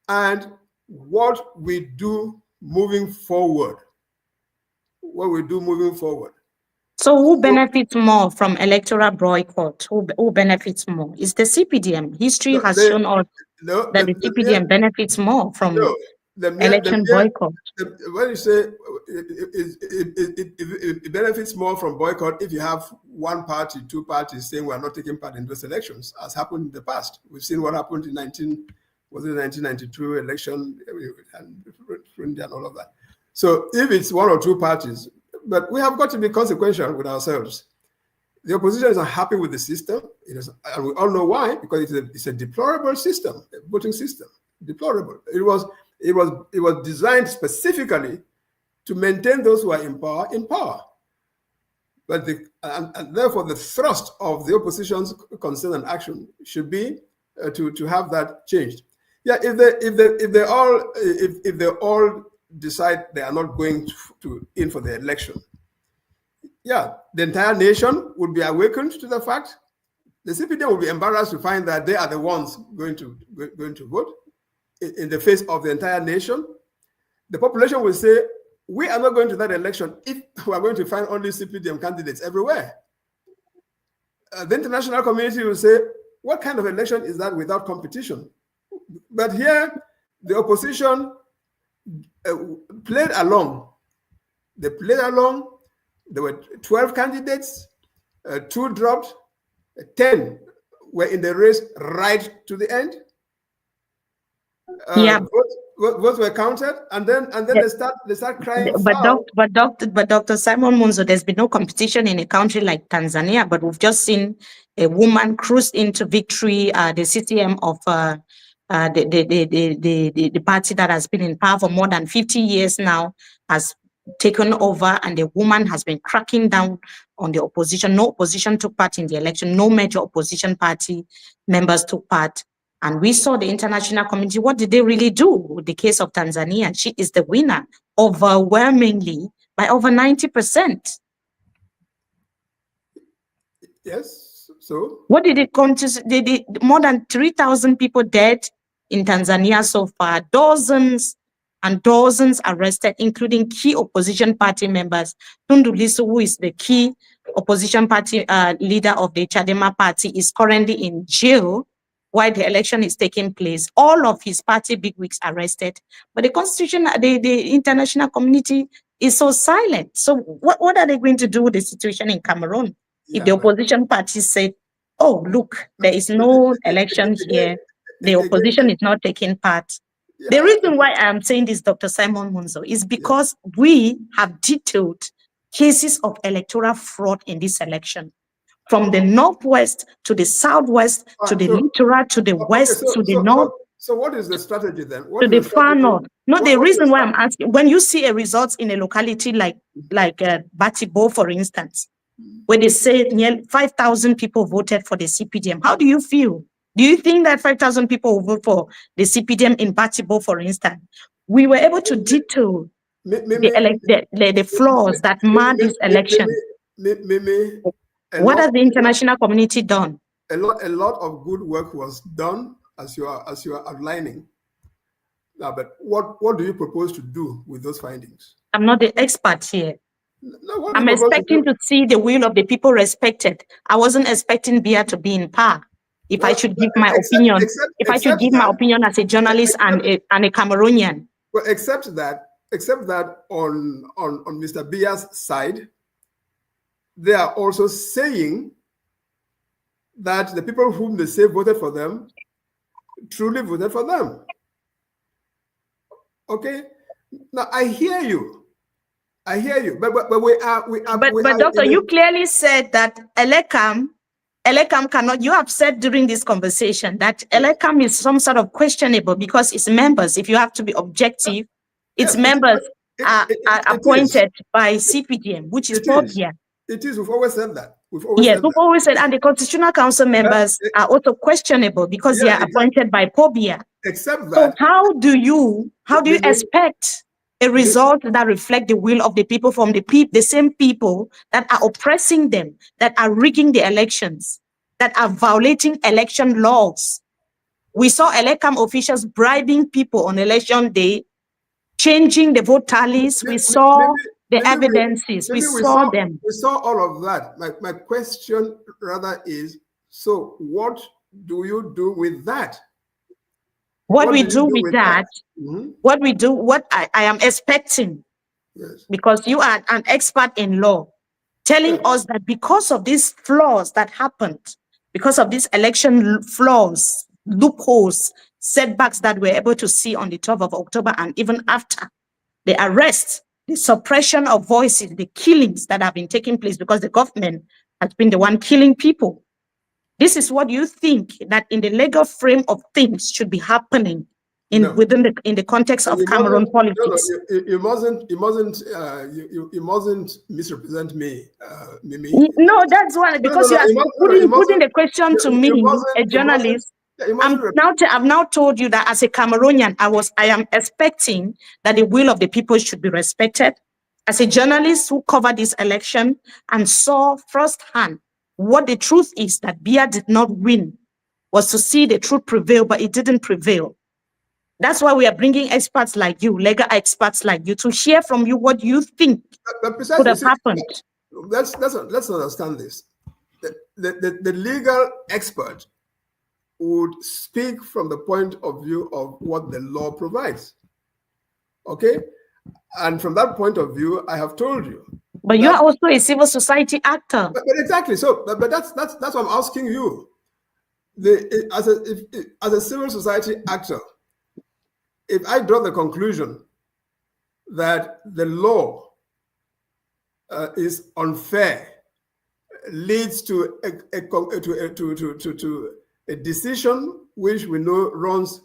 and what we do moving forward. So who benefits more from electoral boycott? Who benefits more? Is the CPDM? History has shown us that the CPDM benefits more from election boycott. When you say it benefits more from boycott if you have one party, two parties saying we are not taking part in those elections, as happened in the past. We've seen what happened in 1992 election and all of that. So if it's one or two parties, but we have got to be consequential with ourselves. The opposition is unhappy with the system. And we all know why, because it's a deplorable system, a voting system. Deplorable. It was designed specifically to maintain those who are in power. But and therefore the thrust of the opposition's concern and action should be to have that changed. Yeah, if they all decide they are not going in for the election, yeah, the entire nation would be awakened to the fact. The CPD will be embarrassed to find that they are the ones going to vote in the face of the entire nation. The population will say, we are not going to that election if we are going to find only CPDM candidates everywhere. The international community will say, what kind of election is that without competition? But here, the opposition played along. They played along. There were 12 candidates, 2 dropped, 10 were in the race right to the end. Yeah, votes were counted, and then they start crying. But Dr. Simon Munzu, there's been no competition in a country like Tanzania, but we've just seen a woman cruise into victory. The CCM of the party that has been in power for more than 50 years now has taken over, and the woman has been cracking down on the opposition. No opposition took part in the election. No major opposition party members took part. And we saw the international community. What did they really do with the case of Tanzania? She is the winner overwhelmingly by over 90%. Yes. So what did it come to? More than 3,000 people dead in Tanzania so far. Dozens and dozens arrested, including key opposition party members. Tundu Lissu, who is the key opposition party leader of the Chadema party, is currently in jail while the election is taking place. All of his party bigwigs arrested. But the constitution, the international community is so silent. So what are they going to do with the situation in Cameroon? If the opposition parties say, oh, look, there is no election here, the opposition is not taking part. The reason why I'm saying this, Dr. Simon Munzu, is because we have detailed cases of electoral fraud in this election. From the northwest to the southwest, to the littoral, to the west, to the north. So what is the strategy then? To the far north. No, the reason why I'm asking, when you see a result in a locality like Batibo, for instance, where they say nearly 5,000 people voted for the CPDM, how do you feel? Do you think that 5,000 people will vote for the CPDM in Batibo, for instance? We were able to detail the flaws that marred this election. What has the international community done? A lot of good work was done, as you are outlining. Now, but what do you propose to do with those findings? I'm not the expert here. No, I'm expecting to see the will of the people respected. I wasn't expecting Biya to be in power. If I should give my opinion, my opinion as a journalist and a Cameroonian. Well, except that on Mr. Biya's side, they are also saying that the people whom they say voted for them truly voted for them. Okay, now I hear you, but Doctor, you clearly said that Elecam cannot. You have said during this conversation that Elecam is some sort of questionable because its members, if you have to be objective, its members are appointed by CPDM, which is Biya. It is. We've always said that. We've always said, and the Constitutional Council members are also questionable because they are appointed by Biya. Except that. So how do you expect a result that reflects the will of the people from the same people that are oppressing them, that are rigging the elections, that are violating election laws? We saw Elecam officials bribing people on election day, changing the vote tallies. We saw the evidences. We saw them. We saw all of that. My question rather is, so what do you do with that? What we did you do with that, Mhm. what I am expecting, Yes. because you are an expert in law, telling Yes. us that because of these flaws that happened, because of these election flaws, loopholes, setbacks that we're able to see on the 12th of October and even after, the arrest, the suppression of voices, the killings that have been taking place because the government has been the one killing people. This is what you think that in the legal frame of things should be happening in the context of Cameroon politics. You mustn't misrepresent me, Mimi. No, that's one, because you are putting the question to me, a journalist. I've now told you that as a Cameroonian, I am expecting that the will of the people should be respected. As a journalist who covered this election and saw firsthand what the truth is, that Biya did not win, was to see the truth prevail, but it didn't prevail. That's why we are bringing experts like you, legal experts like you, to hear from you what you think could have happened. Let's understand this. The legal expert would speak from the point of view of what the law provides. Okay? And from that point of view, I have told you. But you are also a civil society actor. But exactly. So, but that's what I'm asking you. As a civil society actor, if I draw the conclusion that the law is unfair, leads to a decision which we know runs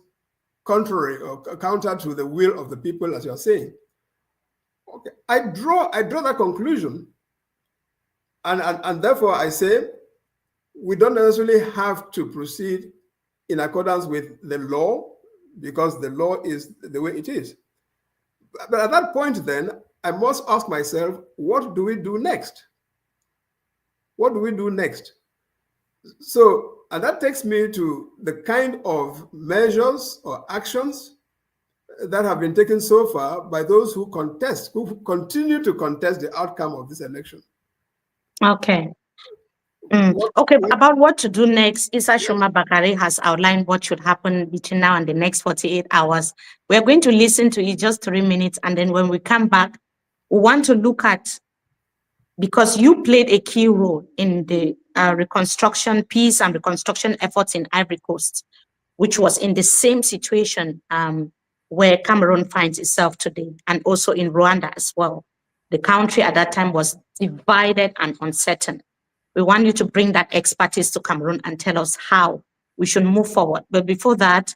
contrary or counter to the will of the people, as you're saying. Okay, I draw that conclusion, and therefore I say we don't necessarily have to proceed in accordance with the law, because the law is the way it is. But at that point, then, I must ask myself, what do we do next? What do we do next? So, and that takes me to the kind of measures or actions that have been taken so far by those who continue to contest the outcome of this election. Okay. About what to do next, Issa Tchiroma Bakary has outlined what should happen between now and the next 48 hours. We're going to listen to it just 3 minutes, and then when we come back, we want to look at, because you played a key role in the peace and reconstruction efforts in Ivory Coast, which was in the same situation where Cameroon finds itself today, and also in Rwanda as well. The country at that time was divided and uncertain. We want you to bring that expertise to Cameroon and tell us how we should move forward. But before that,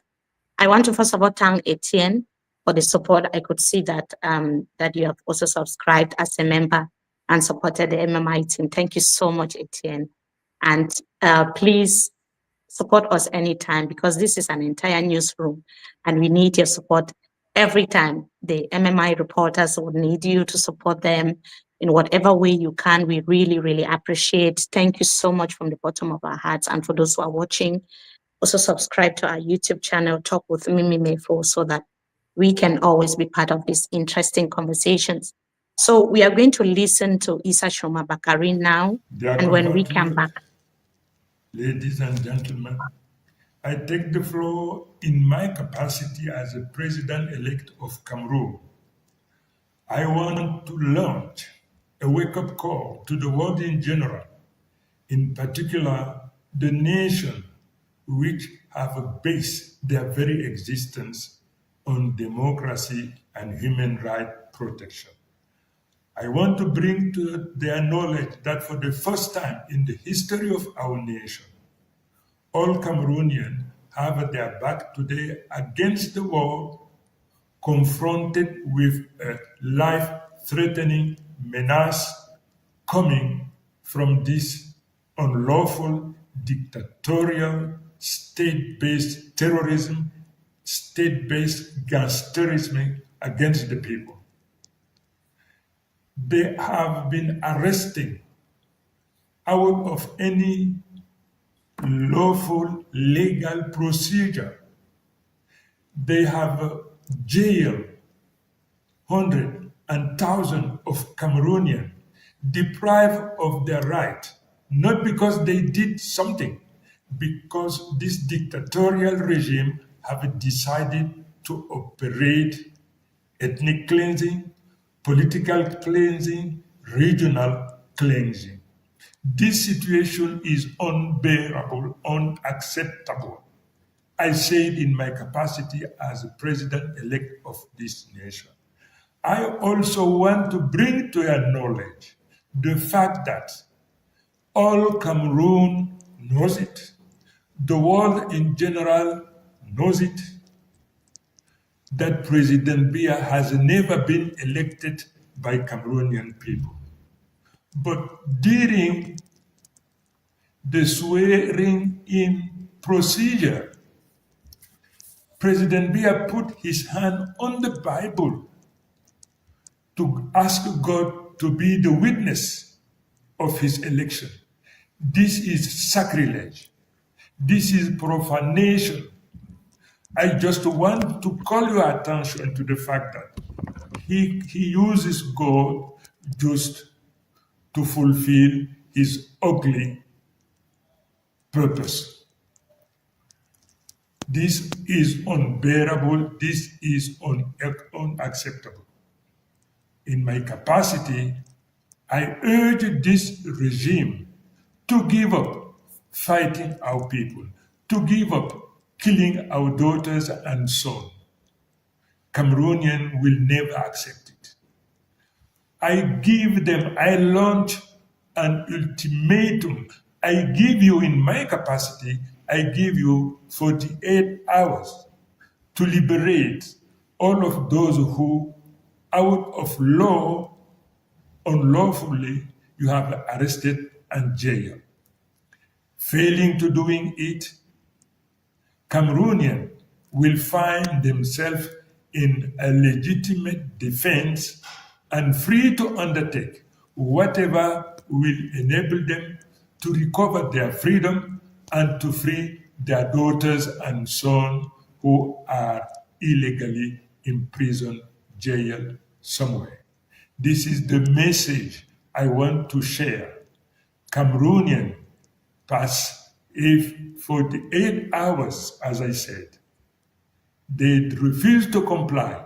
I want to first of all thank Etienne for the support. I could see that that you have also subscribed as a member and supported the MMI team. Thank you so much, Etienne. And please support us anytime, because this is an entire newsroom and we need your support every time. The MMI reporters would need you to support them in whatever way you can. We really, really appreciate. Thank you so much from the bottom of our hearts. And for those who are watching, also subscribe to our YouTube channel, Talk with Mimi Mefo, so that we can always be part of these interesting conversations. So we are going to listen to Issa Tchiroma Bakary now, and when we come back. Ladies and gentlemen, I take the floor in my capacity as a President-elect of Cameroon. I want to launch a wake-up call to the world in general, in particular the nation which have based their very existence on democracy and human rights protection. I want to bring to their knowledge that for the first time in the history of our nation, all Cameroonians have their back today against the war, confronted with a life-threatening menace coming from this unlawful, dictatorial, state-based terrorism, state-based gangsterism against the people. They have been arresting out of any lawful legal procedure. They have jailed hundreds and thousands of Cameroonians, deprived of their right, not because they did something, because this dictatorial regime have decided to operate ethnic cleansing, political cleansing, regional cleansing. This situation is unbearable, unacceptable. I said in my capacity as the president-elect of this nation. I also want to bring to your knowledge the fact that all Cameroon knows it. The world in general knows it, that President Biya has never been elected by Cameroonian people. But during the swearing-in procedure, President Biya put his hand on the Bible to ask God to be the witness of his election. This is sacrilege. This is profanation. I just want to call your attention to the fact that he uses God just to fulfill his ugly purpose. This is unbearable. This is unacceptable. In my capacity, I urge this regime to give up fighting our people, to give up killing our daughters and sons. Cameroonians will never accept it. I launch an ultimatum. I give you, in my capacity, I give you 48 hours to liberate all of those who, out of law, unlawfully, you have arrested and jailed. Failing to doing it, Cameroonians will find themselves in a legitimate defense and free to undertake whatever will enable them to recover their freedom and to free their daughters and sons who are illegally imprisoned, jailed somewhere. This is the message I want to share. Cameroonians pass if 48 hours, as I said, they refuse to comply.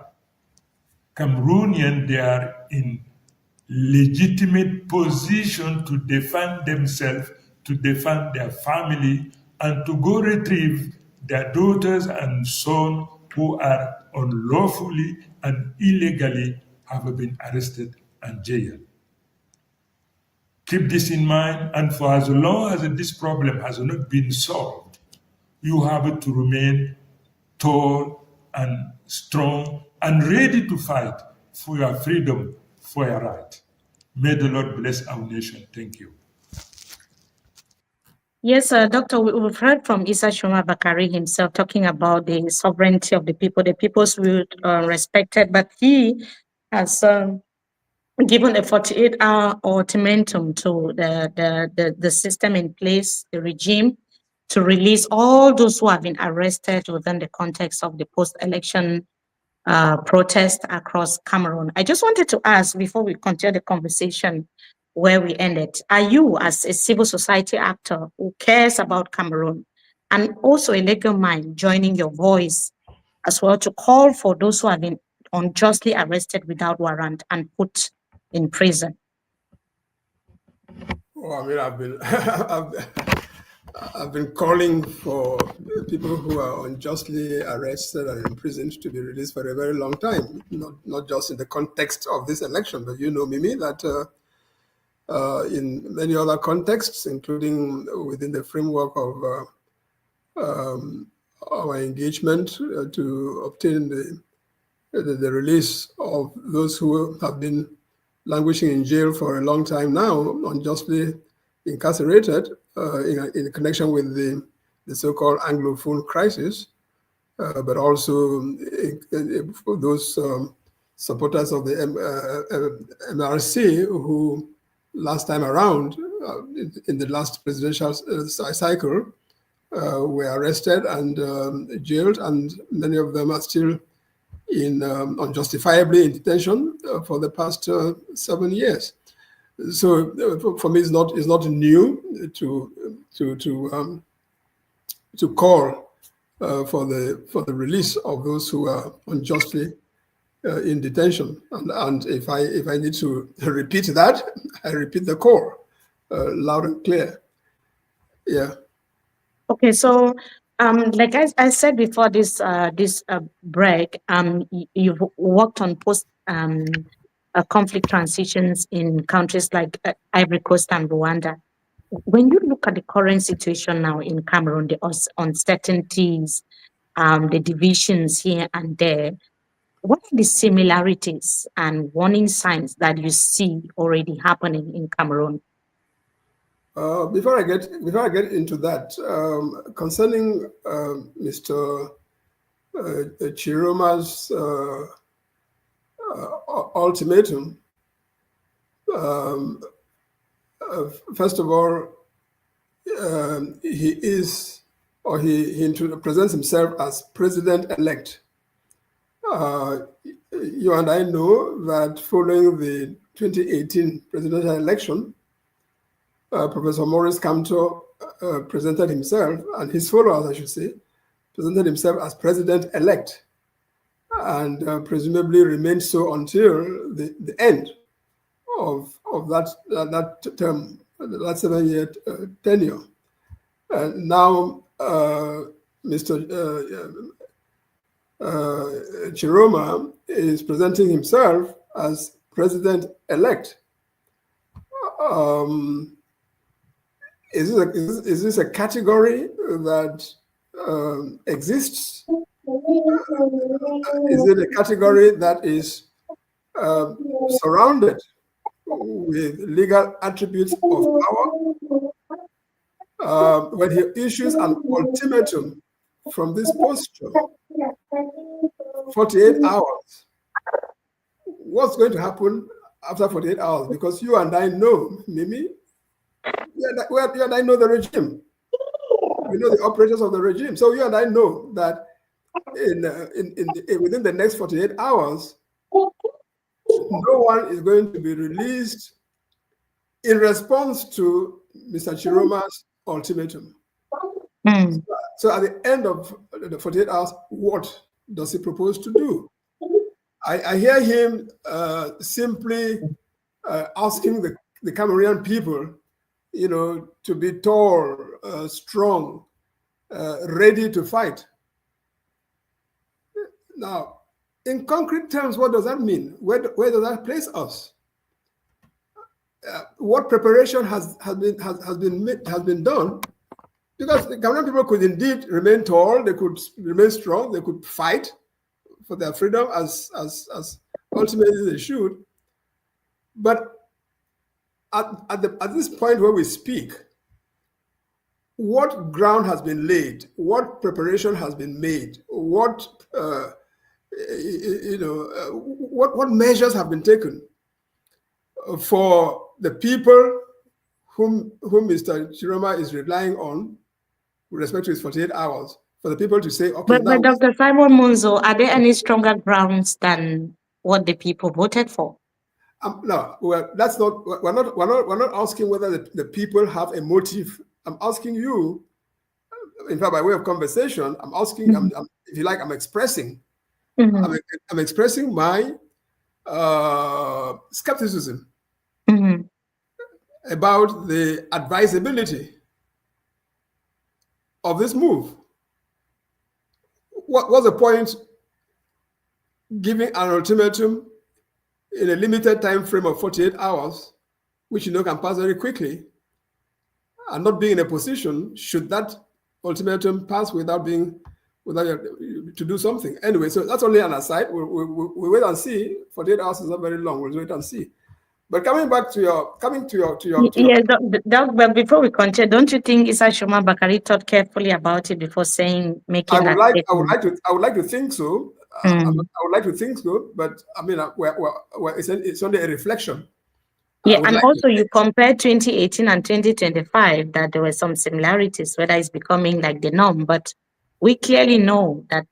Cameroonians, they are in legitimate position to defend themselves, to defend their family, and to go retrieve their daughters and sons who are unlawfully and illegally have been arrested and jailed. Keep this in mind, and for as long as this problem has not been solved, you have to remain tall and strong and ready to fight for your freedom, for your right. May the Lord bless our nation. Thank you. Yes, Doctor, we've heard from Issa Tchiroma Bakary himself talking about the sovereignty of the people, the people's will respected, but he has given a 48-hour ultimatum to the system in place, the regime, to release all those who have been arrested within the context of the post-election protest across Cameroon. I just wanted to ask, before we continue the conversation where we ended, are you, as a civil society actor who cares about Cameroon and also a legal mind, joining your voice as well to call for those who have been unjustly arrested without warrant and put in prison? Well, I mean, I've been calling for people who are unjustly arrested and imprisoned to be released for a very long time, not just in the context of this election, but you know, Mimi, that in many other contexts, including within the framework of our engagement to obtain the release of those who have been languishing in jail for a long time now, unjustly incarcerated in connection with the so-called Anglophone crisis, but also for those supporters of the MRC who last time around, in the last presidential cycle, were arrested and jailed, and many of them are still unjustifiably in detention for the past 7 years. So for me, it's not new to call for the release of those who are unjustly in detention. And if I need to repeat that, I repeat the core loud and clear. Yeah. Okay, so like I said before this break, you've worked on post conflict transitions in countries like Ivory Coast and Rwanda. When you look at the current situation now in Cameroon, the uncertainties, the divisions here and there, what are the similarities and warning signs that you see already happening in Cameroon? Before I get into that, concerning Mr. Tchiroma's ultimatum, first of all, he presents himself as president-elect. You and I know that following the 2018 presidential election, Professor Maurice Kamto presented himself, and his followers, I should say, presented himself as president-elect, and presumably remained so until the end of that term, that 7-year tenure. Now, Mr. Tchiroma is presenting himself as president-elect. Is this a category that exists? Is it a category that is surrounded with legal attributes of power? When he issues an ultimatum from this posture, 48 hours, what's going to happen after 48 hours? Because you and I know, Mimi, you and I know the regime. We know the operators of the regime. So you and I know that within the next 48 hours, no one is going to be released in response to Mr. Tchiroma's ultimatum. So at the end of the 48 hours, what does he propose to do? I hear him simply asking the Cameroonian people, to be tall, strong, ready to fight. Now, in concrete terms, what does that mean? Where does that place us? What preparation has been done? Because the Cameroonian people could indeed remain tall, they could remain strong, they could fight for their freedom as ultimately they should. But at this point where we speak, what ground has been laid? What preparation has been made? What what measures have been taken for the people whom Mr. Tchiroma is relying on with respect to his 48 hours, for the people to say, okay, but Dr. Simon Munzu, are there any stronger grounds than what the people voted for? No, well, that's not. We're not asking whether the people have a motive. I'm asking you, in fact, by way of conversation, I'm asking. If you like, I'm expressing. I'm expressing my skepticism about the advisability of this move. What's the point giving an ultimatum in a limited time frame of 48 hours, which can pass very quickly, and not being in a position, should that ultimatum pass without to do something? Anyway, so that's only an aside. We'll wait and see. 48 hours is not very long. We'll wait and see. But coming to your but before we continue, don't you think Issa Tchiroma Bakary thought carefully about it before making that statement? I would like to think so. I would like to think so, but I mean, it's only a reflection. Yeah, and also you compare 2018 and 2025, that there were some similarities, whether it's becoming like the norm, but we clearly know that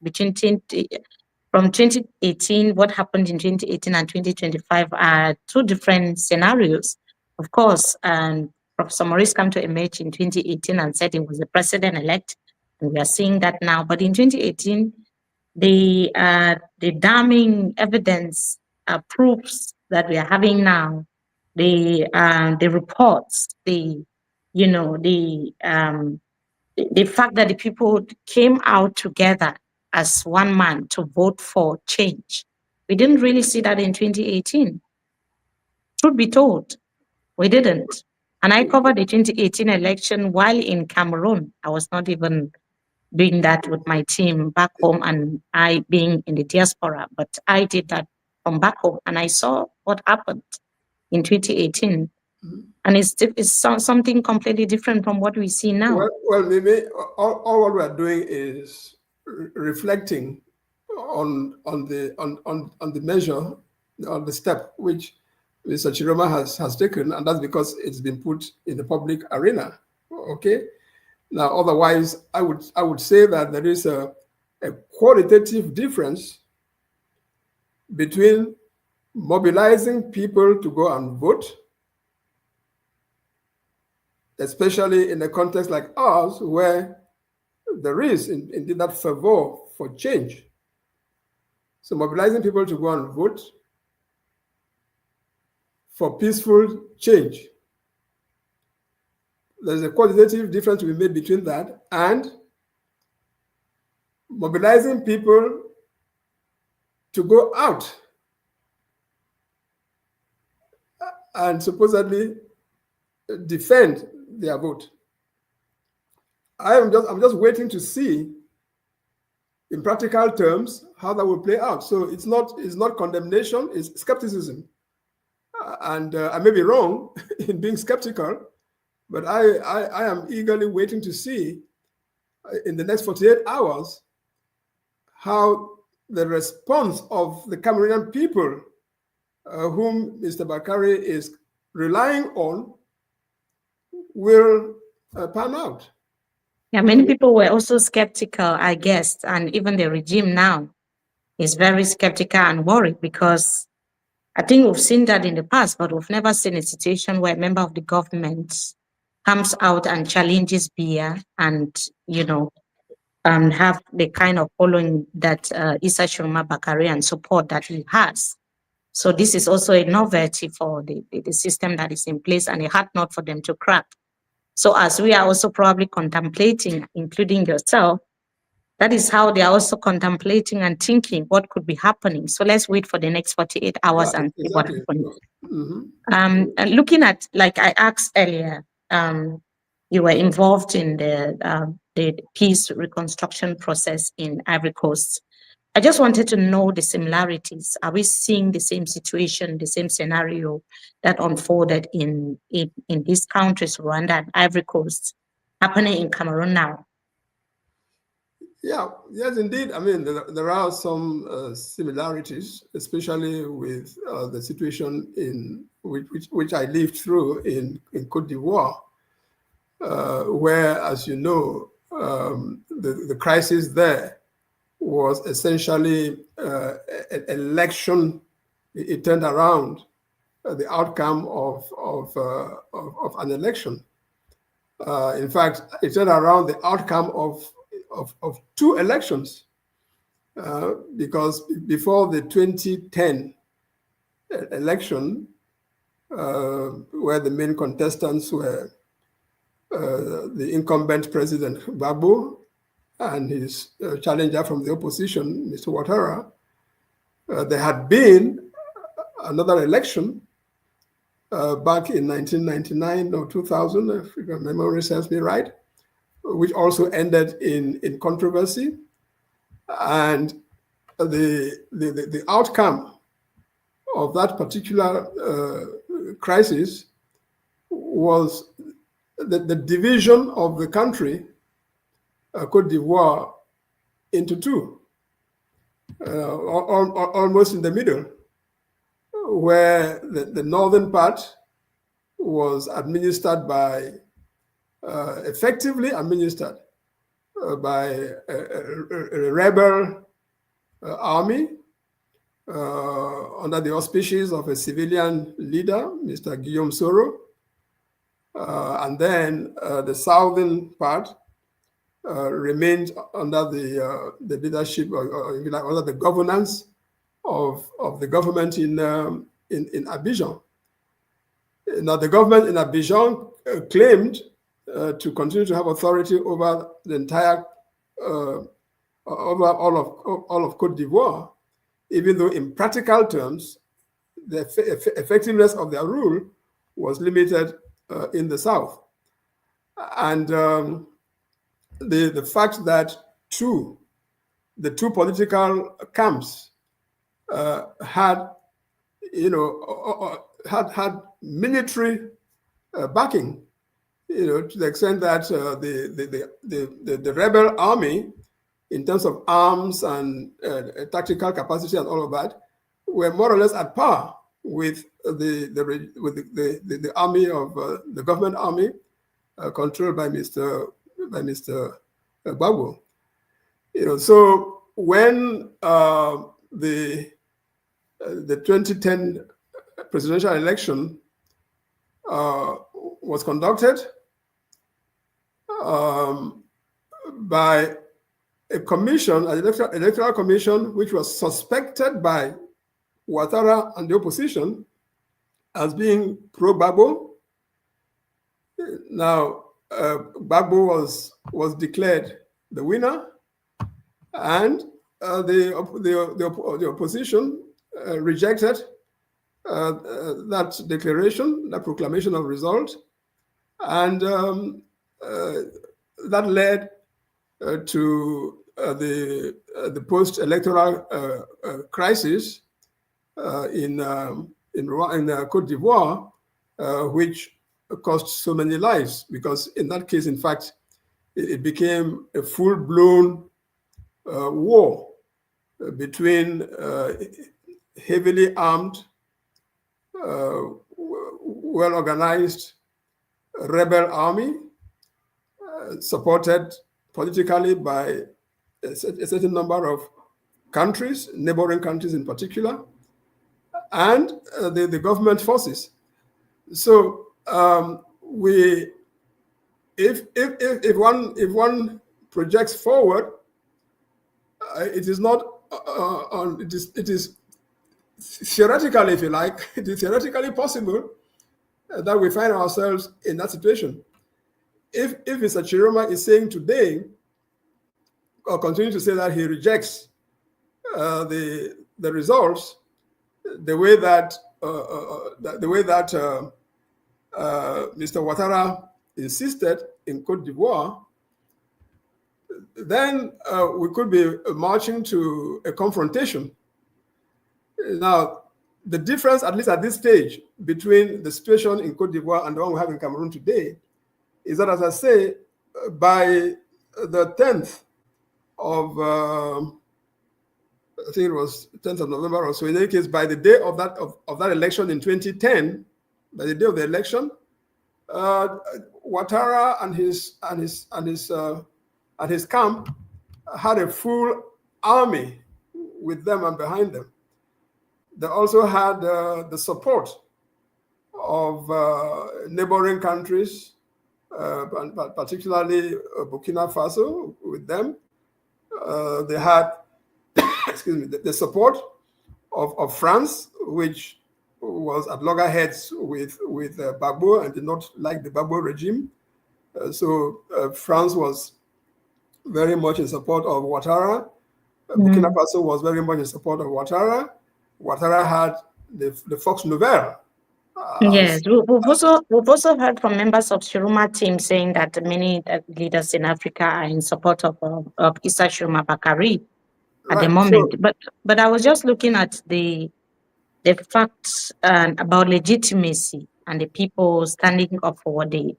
from 2018, what happened in 2018 and 2025 are two different scenarios. Of course, Professor Maurice Kamto emerged in 2018 and said he was the president-elect. And we are seeing that now. But in 2018, the damning evidence proofs that we are having now, the reports, the fact that the people came out together as one man to vote for change. We didn't really see that in 2018. Truth be told, we didn't. And I covered the 2018 election while in Cameroon. I was not even doing that with my team back home and I being in the diaspora, but I did that from back home and I saw what happened in 2018. And it's something completely different from what we see now. Well, maybe all what we are doing is reflecting on the measure, on the step which Mr. Tchiroma has taken, and that's because it's been put in the public arena. Okay. Now, otherwise, I would say that there is a qualitative difference between mobilizing people to go and vote, especially in a context like ours, where there is indeed that fervor for change. So mobilizing people to go and vote for peaceful change. There's a qualitative difference to be made between that and mobilizing people to go out and supposedly defend their vote. I'm just waiting to see in practical terms how that will play out. So it's not condemnation, it's skepticism. And I may be wrong in being skeptical, but I am eagerly waiting to see in the next 48 hours how the response of the Cameroonian people whom Mr. Bakary is relying on will pan out. Yeah, many people were also skeptical, I guess, and even the regime now is very skeptical and worried because I think we've seen that in the past, but we've never seen a situation where a member of the government comes out and challenges Biya and, have the kind of following that Issa Tchiroma Bakary and support that he has. So this is also a novelty for the system that is in place and a hard nut for them to crack. So as we are also probably contemplating, including yourself, that is how they are also contemplating and thinking what could be happening. So let's wait for the next 48 hours and see what happens. And looking at, like I asked earlier, you were involved in the peace reconstruction process in Ivory Coast. I just wanted to know the similarities. Are we seeing the same situation, the same scenario that unfolded in these countries, Rwanda and Ivory Coast, happening in Cameroon now? Yeah, yes, indeed. I mean, there are some similarities, especially with the situation in which I lived through in Côte d'Ivoire, where, as you know, the crisis there was essentially an election. It turned around the outcome of an election. In fact, it turned around the outcome of two elections, because before the 2010 election, where the main contestants were the incumbent President Gbagbo and his challenger from the opposition, Mr. Ouattara, there had been another election back in 1999 or 2000, if my memory serves me right, which also ended in controversy. And the outcome of that particular crisis was the division of the country, Côte d'Ivoire, into two, almost in the middle, where the northern part was administered by, effectively administered by a rebel army under the auspices of a civilian leader, Mr. Guillaume Soro. And then the southern part remained under the leadership, or if you like, under the governance of the government in Abidjan. Now, the government in Abidjan claimed to continue to have authority over the entire, over all of Côte d'Ivoire, even though in practical terms, the effectiveness of their rule was limited in the south. And the fact that the two political camps had military backing, to the extent that the rebel army, in terms of arms and tactical capacity and all of that, were more or less at par with the army of the government army controlled by Mr. Gbagbo. So when the 2010 presidential election was conducted by a commission, an electoral commission, which was suspected by Ouattara and the opposition as being pro-Gbagbo. Now, Gbagbo was declared the winner, and the opposition rejected that declaration, that proclamation of result, and that led to the post-electoral crisis in Côte d'Ivoire, which cost so many lives, because in that case, in fact, it became a full-blown war between heavily armed, well-organized rebel army, supported politically by a certain number of countries, neighboring countries in particular, and the government forces. So if one projects forward, it is not it is theoretically, if you like, it is theoretically possible that we find ourselves in that situation. If Issa Tchiroma is saying today, or continue to say that he rejects the results, the way that Mr. Ouattara insisted in Côte d'Ivoire, then we could be marching to a confrontation. Now, the difference, at least at this stage, between the situation in Côte d'Ivoire and the one we have in Cameroon today is that, as I say, by the 10th of, I think it was 10th of November or so, in any case, by the day of that election in 2010, by the day of the election, Ouattara and his camp had a full army with them and behind them. They also had the support of neighboring countries, particularly Burkina Faso with them. They had, excuse me, the support of France, which was at loggerheads with Gbagbo and did not like the Gbagbo regime. So France was very much in support of Ouattara. Burkina Faso was very much in support of Ouattara. Ouattara had the Fox Nouvelle. Yes, we've also heard from members of Tchiroma team saying that many leaders in Africa are in support of Issa Tchiroma Bakary at the moment. So, but I was just looking at the facts about legitimacy and the people standing up for what they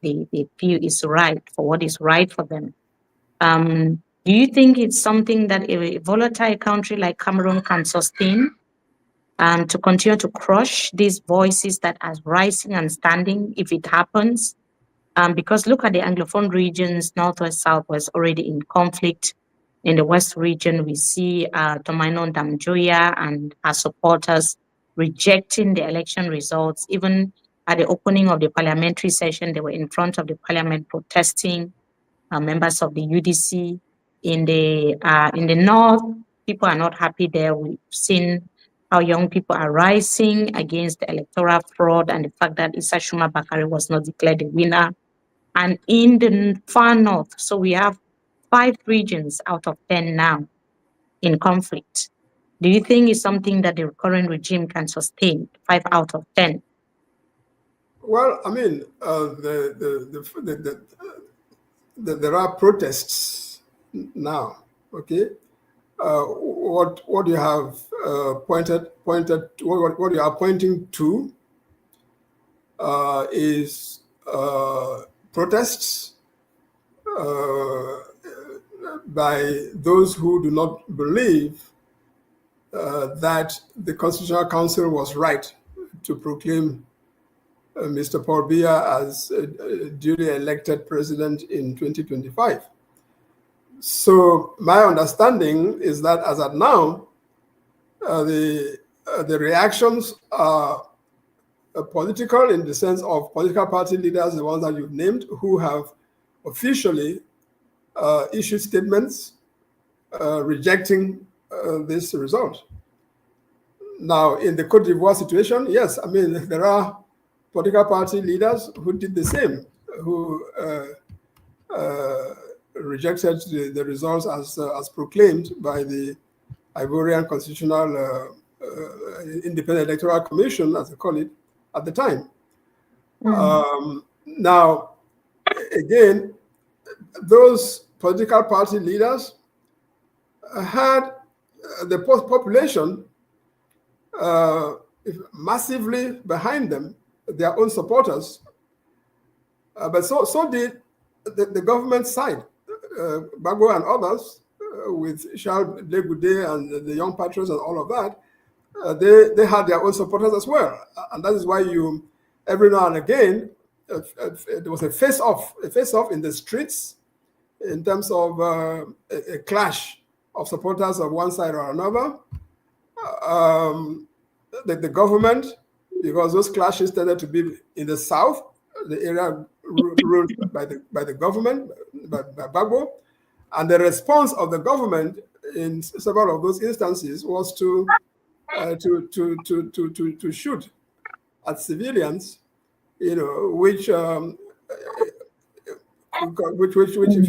feel is right, for what is right for them. Do you think it's something that a volatile country like Cameroon can sustain? To continue to crush these voices that are rising and standing if it happens? Because look at the Anglophone regions, Northwest, Southwest, already in conflict. In the West region, we see Tomaino Damjoya and her supporters rejecting the election results. Even at the opening of the parliamentary session, they were in front of the parliament protesting. members of the UDC. In the north, people are not happy there. We've seen how young people are rising against the electoral fraud and the fact that Issa Tchiroma Bakary was not declared the winner. And in the far north, so we have 5 regions out of 10 now in conflict. Do you think it's something that the current regime can sustain, 5 out of 10? Well, I mean, there are protests now. Okay, what you have what you are pointing to is protests by those who do not believe that the Constitutional Council was right to proclaim Mr. Paul Biya as duly elected president in 2025. So my understanding is that as at now, the reactions are political, in the sense of political party leaders, the ones that you've named, who have officially issued statements rejecting this result. Now, in the Côte d'Ivoire situation, yes, I mean, there are political party leaders who did the same, who rejected the results as proclaimed by the Ivorian Constitutional Independent Electoral Commission, as they call it, at the time. Now, again, those political party leaders had the population massively behind them, their own supporters, but so did the government side, Gbagbo and others, with Charles Legoudet and the Young Patriots and all of that. They had their own supporters as well, and that is why you, every now and again, there was a face-off in the streets in terms of a clash of supporters of one side or another. The government, because those clashes tended to be in the south, the area ruled by the government, by Gbagbo, and the response of the government in several of those instances was to shoot at civilians, you know, which if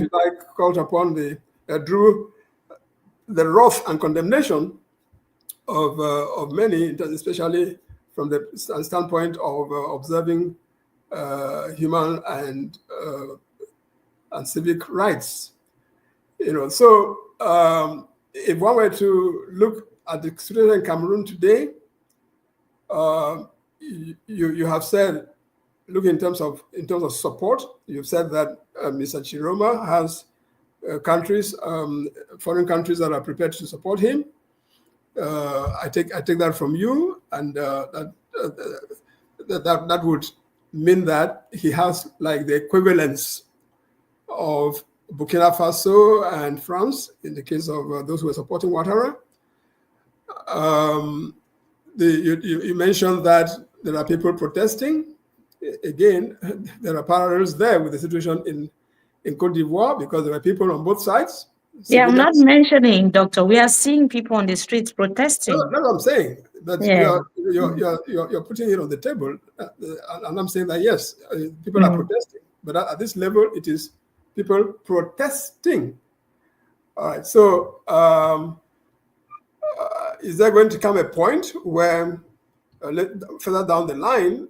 you like, called upon drew the wrath and condemnation of many, especially from the standpoint of observing human and civic rights. You know, so if one were to look at the situation in Cameroon today, you have said, look in terms of support, you've said that Mr. Tchiroma has countries, foreign countries that are prepared to support him. I take that from you, and that would mean that he has like the equivalence of Burkina Faso and France in the case of those who are supporting Ouattara. You mentioned that there are people protesting. Again, there are parallels there with the situation in Côte d'Ivoire, because there are people on both sides. Yeah, I'm not mentioning, Doctor. We are seeing people on the streets protesting. No, that's what I'm saying. But yeah. you're putting it on the table, and I'm saying that yes, people are protesting, but at this level, it is people protesting. All right. So, is there going to come a point where, further down the line,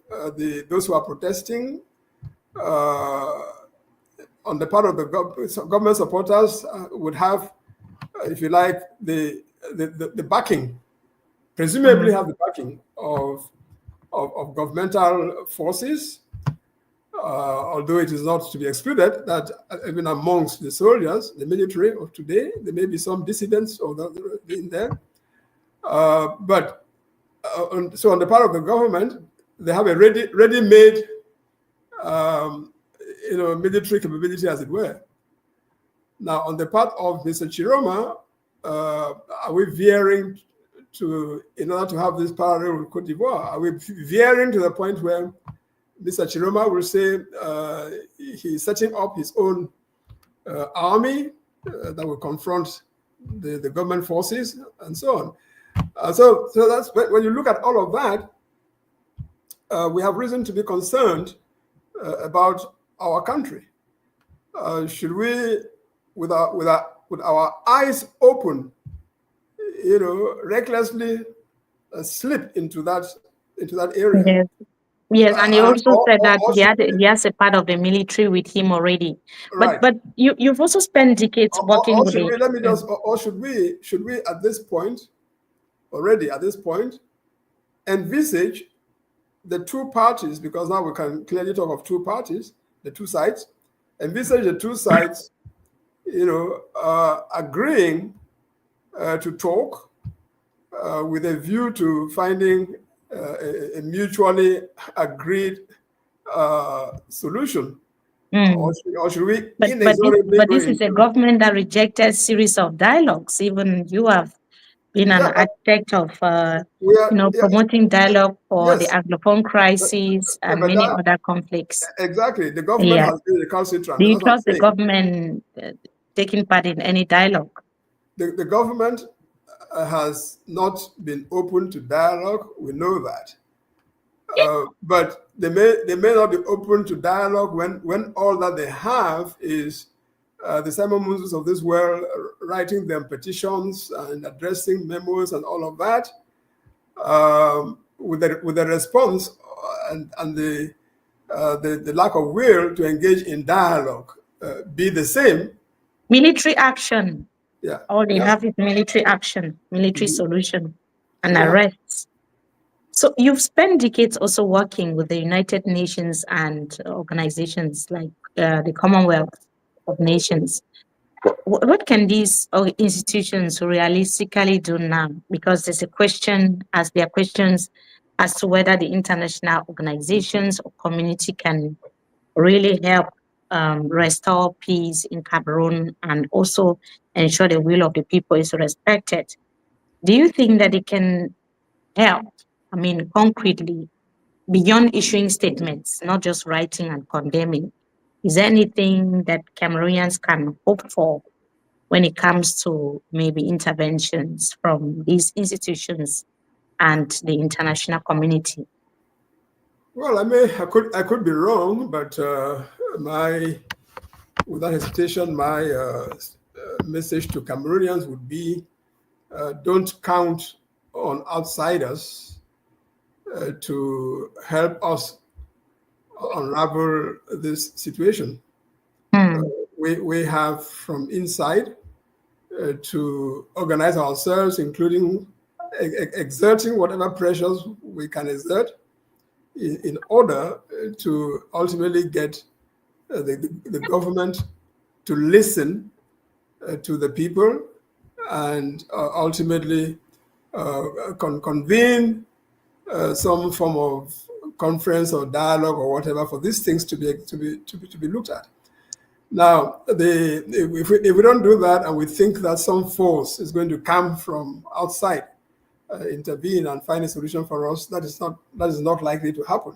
those who are protesting on the part of the government supporters would have, if you like, the backing, presumably have the backing of governmental forces, although it is not to be excluded that even amongst the soldiers, the military of today, there may be some dissidents in there. But so on the part of the government, they have a ready-made military capability, as it were. Now, on the part of Mr. Tchiroma, are we veering to, in order to have this parallel with Côte d'Ivoire, are we veering to the point where Mr. Tchiroma will say he's setting up his own army that will confront the government forces and so on. So that's when you look at all of that, we have reason to be concerned about our country. Should we, with our eyes open, recklessly slip into that area? Yes. Yes, and he also said that or he has a part of the military with him already. Right. But you've also spent decades working with it. Let me just, or should we at this point, envisage the two parties, because now we can clearly talk of two parties, the two sides, envisage the two sides, agreeing to talk with a view to finding a mutually agreed solution. Or should we but this is a government that rejected a series of dialogues. Even you have been an architect of promoting dialogue for the Anglophone crisis and many other conflicts. Exactly. The government has been recalcitrant. Do you trust the government taking part in any dialogue? The government has not been open to dialogue. We know that. But they may not be open to dialogue when all that they have is the Simon Munzus of this world writing them petitions and addressing memos and all of that, with the response and the lack of will to engage in dialogue be the same. Military action. Yeah. All they have is military action, military solution, and arrests. So you've spent decades also working with the United Nations and organizations like the Commonwealth of Nations. What can these institutions realistically do now? Because there's a question, as there are questions as to whether the international organizations or community can really help restore peace in Cameroon and also ensure the will of the people is respected. Do you think that it can help? I mean, concretely, beyond issuing statements, not just writing and condemning, is there anything that Cameroonians can hope for when it comes to maybe interventions from these institutions and the international community? Well, I could be wrong, but without hesitation, my message to Cameroonians would be: don't count on outsiders to help us unravel this situation. We have from inside to organize ourselves, including exerting whatever pressures we can exert in order to ultimately get the government to listen to the people and ultimately convene some form of conference or dialogue or whatever for these things to be looked at. Now, if we don't do that and we think that some force is going to come from outside, intervene and find a solution for us, that is not likely to happen.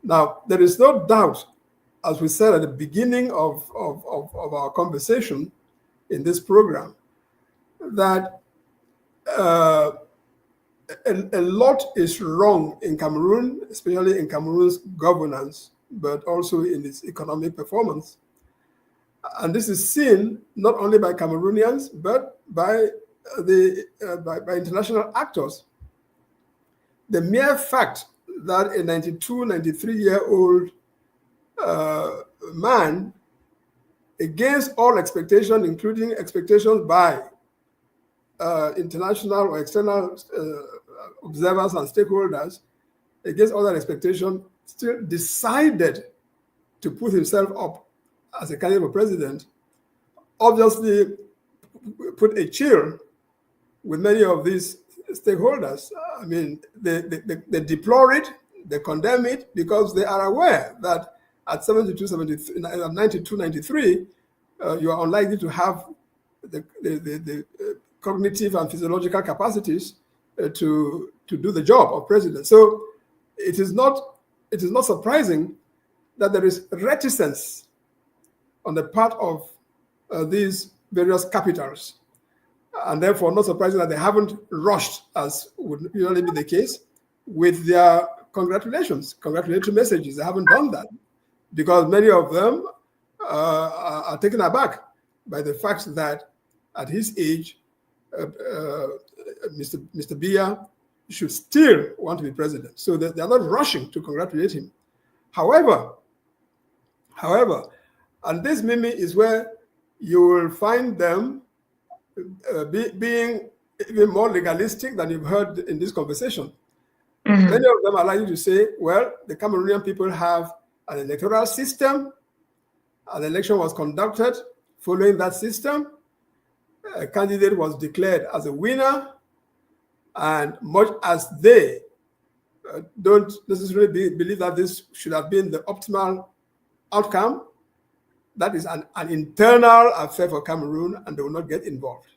Now, there is no doubt, as we said at the beginning of our conversation in this program, that a lot is wrong in Cameroon, especially in Cameroon's governance, but also in its economic performance. And this is seen not only by Cameroonians, but by international actors. The mere fact that a 92, 93-year-old man, against all expectation, including expectations by international or external observers and stakeholders, against all that expectation, still decided to put himself up as a candidate for president, obviously put a chill with many of these stakeholders. I mean, they deplore it, they condemn it, because they are aware that at 72, 73, 92, 93, you are unlikely to have the cognitive and physiological capacities to do the job of president. So it is not surprising that there is reticence on the part of these various capitals. And therefore, not surprising that they haven't rushed, as would usually be the case, with their congratulatory messages. They haven't done that because many of them are taken aback by the fact that at his age, Mr. Biya should still want to be president. So they're not rushing to congratulate him. However, and this, Mimi, is where you will find them being even more legalistic than you've heard in this conversation. Mm-hmm. Many of them allow you to say, well, the Cameroonian people have an electoral system. An election was conducted following that system. A candidate was declared as a winner. And much as they don't necessarily believe that this should have been the optimal outcome, that is an internal affair for Cameroon, and they will not get involved.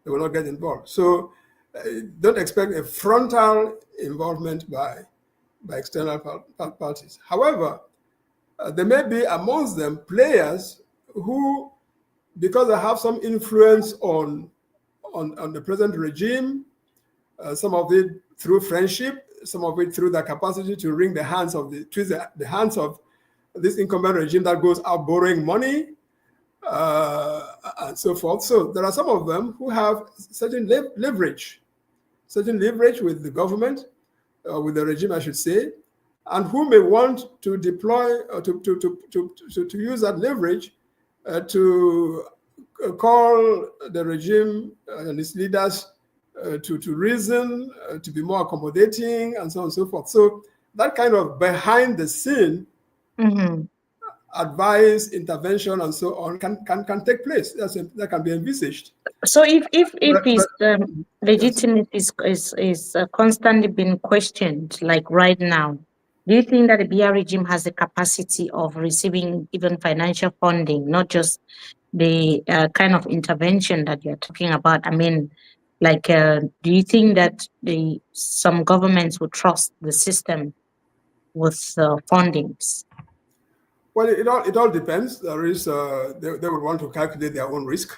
They will not get involved. So don't expect a frontal involvement by external parties. However, there may be amongst them players who, because they have some influence on the present regime, some of it through friendship, some of it through their capacity to wring the hands of the hands of this incumbent regime that goes out borrowing money, and so forth. So there are some of them who have certain leverage with the government, with the regime, I should say, and who may want to deploy to use that leverage to call the regime and its leaders to reason, to be more accommodating, and so on and so forth. So that kind of behind the scene advice, intervention, and so on can take place. That can be envisaged. So if his legitimacy is constantly being questioned, like right now, do you think that the Biya regime has the capacity of receiving even financial funding, not just the kind of intervention that you're talking about? I mean, like, do you think that some governments would trust the system with fundings? Well, it all depends. There is they would want to calculate their own risk.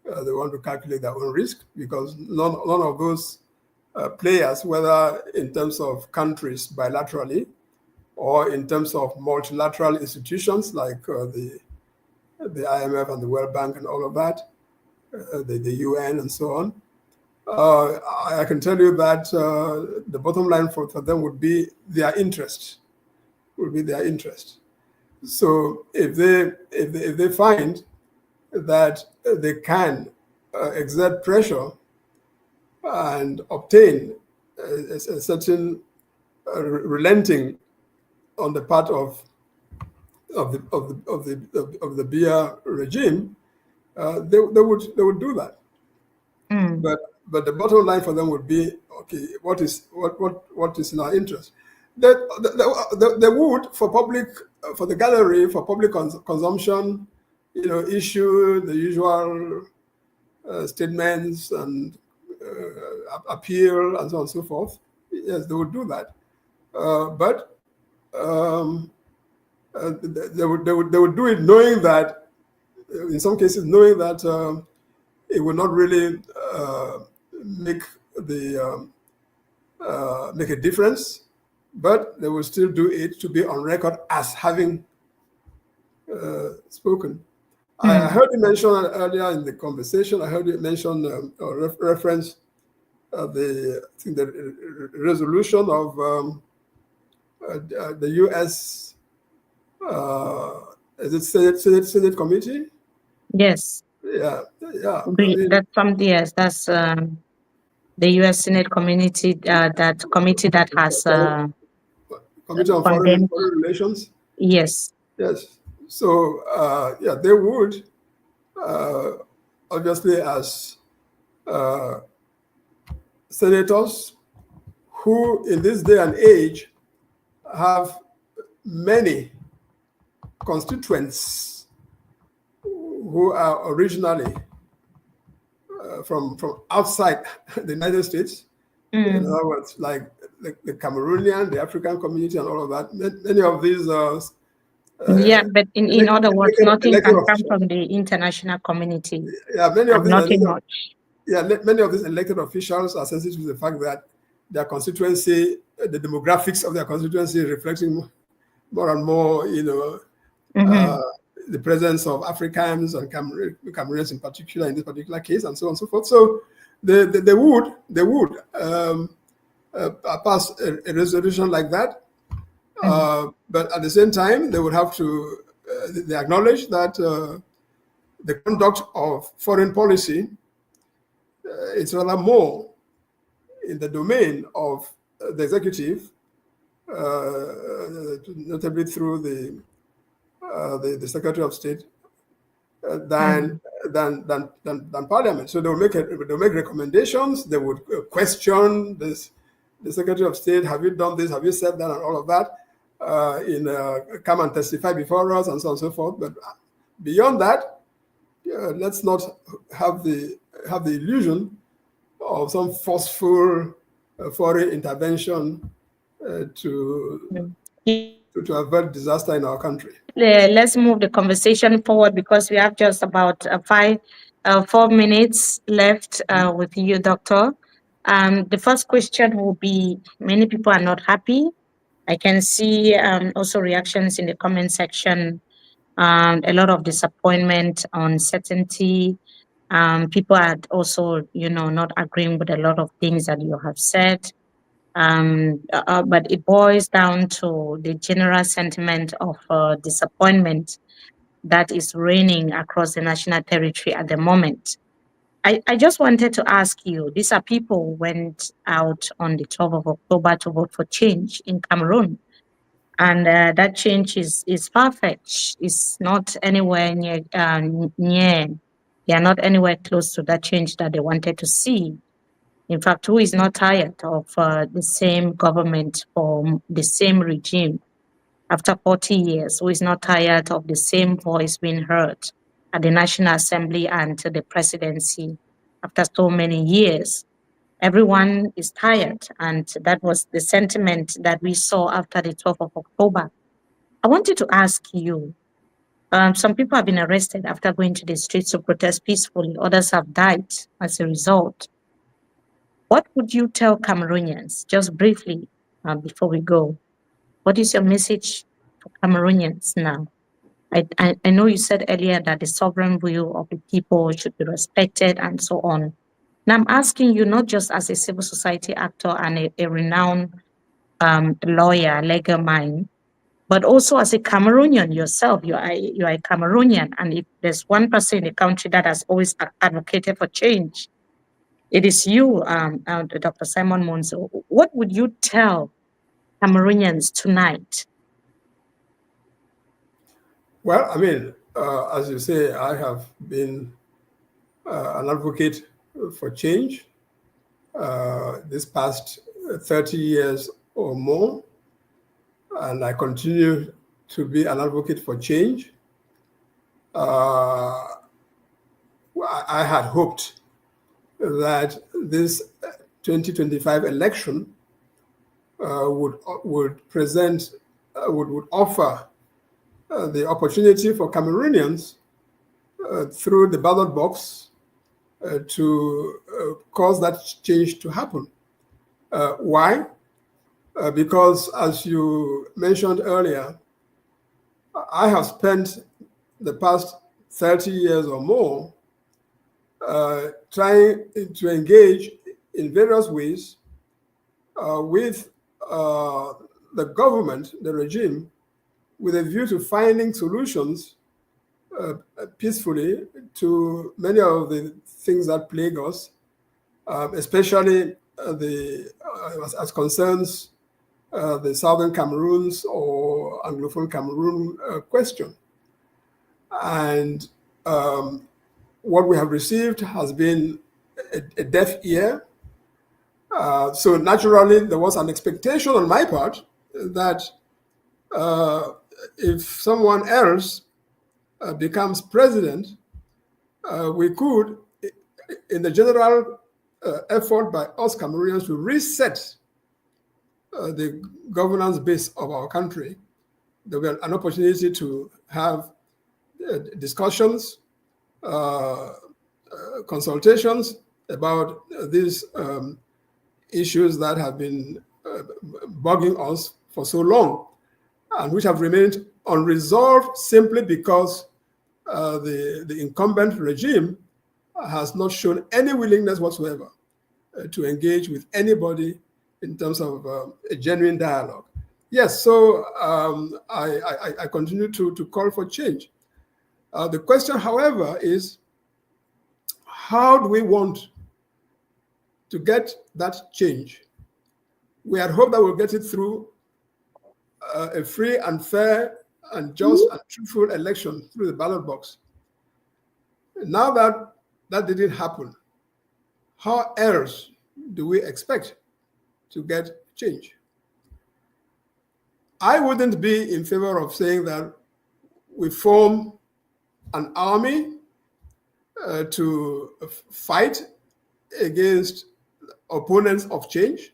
They want to calculate their own risk because none of those players, whether in terms of countries bilaterally or in terms of multilateral institutions like the IMF and the World Bank and all of that, the UN and so on, I can tell you that the bottom line for them would be their interest. So if they find that they can exert pressure and obtain a certain relenting on the part of the Biya regime, they would do that. But the bottom line for them would be, okay, what is in our interest? They would for the gallery for public consumption, issue the usual statements and appeal and so on and so forth. Yes, they would do that, but they would do it knowing that, in some cases, knowing that it would not really make a difference, but they will still do it to be on record as having spoken. I heard you mention earlier in the conversation. I heard you mention or reference the resolution of the U.S. Is it Senate committee? Yes. Yeah. That's something. Yes, that's the U.S. Senate committee. That committee that has Committee on Foreign Relations. Yes. So they would obviously, as senators who in this day and age have many constituents who are originally from outside the United States. In other words, like the Cameroonian, the African community, and all of that. Many of these Yeah, but in other words, nothing elected can come officials. from the international community. Yeah, And nothing much. many of these elected officials are sensitive to the fact that their constituency, the demographics of their constituency, reflecting more and more, the presence of Africans and Cameroonians in particular in this particular case, and so on and so forth. So they would pass a resolution like that, but at the same time, they would have to they acknowledge that the conduct of foreign policy is rather more in the domain of the executive, notably through the Secretary of State, than Parliament. So they'll make recommendations. They would question the Secretary of State. Have you done this? Have you said that? And all of that. Come and testify before us, and so on and so forth. But beyond that, let's not have the illusion of some forceful foreign intervention to avert disaster in our country. Let's move the conversation forward because we have just about 4 minutes left with you, Doctor. The first question will be, many people are not happy. I can see also reactions in the comment section, a lot of disappointment, uncertainty. People are also, not agreeing with a lot of things that you have said. But it boils down to the general sentiment of disappointment that is reigning across the national territory at the moment. I just wanted to ask you, these are people who went out on the 12th of October to vote for change in Cameroon. And that change is far-fetched. It's not anywhere near. They are not anywhere close to that change that they wanted to see. In fact, who is not tired of the same government or the same regime after 40 years? Who is not tired of the same voice being heard at the National Assembly and to the presidency after so many years? Everyone is tired, and that was the sentiment that we saw after the 12th of October. I wanted to ask you, some people have been arrested after going to the streets to protest peacefully. Others have died as a result. What would you tell Cameroonians, just briefly, before we go? What is your message for Cameroonians now? I know you said earlier that the sovereign will of the people should be respected and so on. And I'm asking you not just as a civil society actor and a renowned lawyer, legal mind, but also as a Cameroonian yourself. You are a Cameroonian, and if there's one person in the country that has always advocated for change, it is you, Dr. Simon Munzu. What would you tell Cameroonians tonight? Well, I mean, as you say, I have been an advocate for change this past 30 years or more, and I continue to be an advocate for change. I had hoped that this 2025 election would offer the opportunity for Cameroonians through the ballot box to cause that change to happen. Why? Because, as you mentioned earlier, I have spent the past 30 years or more trying to engage in various ways with the government, the regime, with a view to finding solutions peacefully to many of the things that plague us, especially as concerns the Southern Cameroons or Anglophone Cameroon question. And what we have received has been a deaf ear. So naturally, there was an expectation on my part that if someone else becomes president, we could, in the general effort by us Cameroonians to reset the governance base of our country, there will be an opportunity to have discussions, consultations about these issues that have been bugging us for so long and which have remained unresolved simply because the incumbent regime has not shown any willingness whatsoever to engage with anybody in terms of a genuine dialogue. Yes, so I continue to call for change. The question, however, is how do we want to get that change? We had hoped that we'll get it through a free and fair and just and truthful election through the ballot box. Now that that didn't happen, how else do we expect to get change? I wouldn't be in favor of saying that we form an army to fight against opponents of change,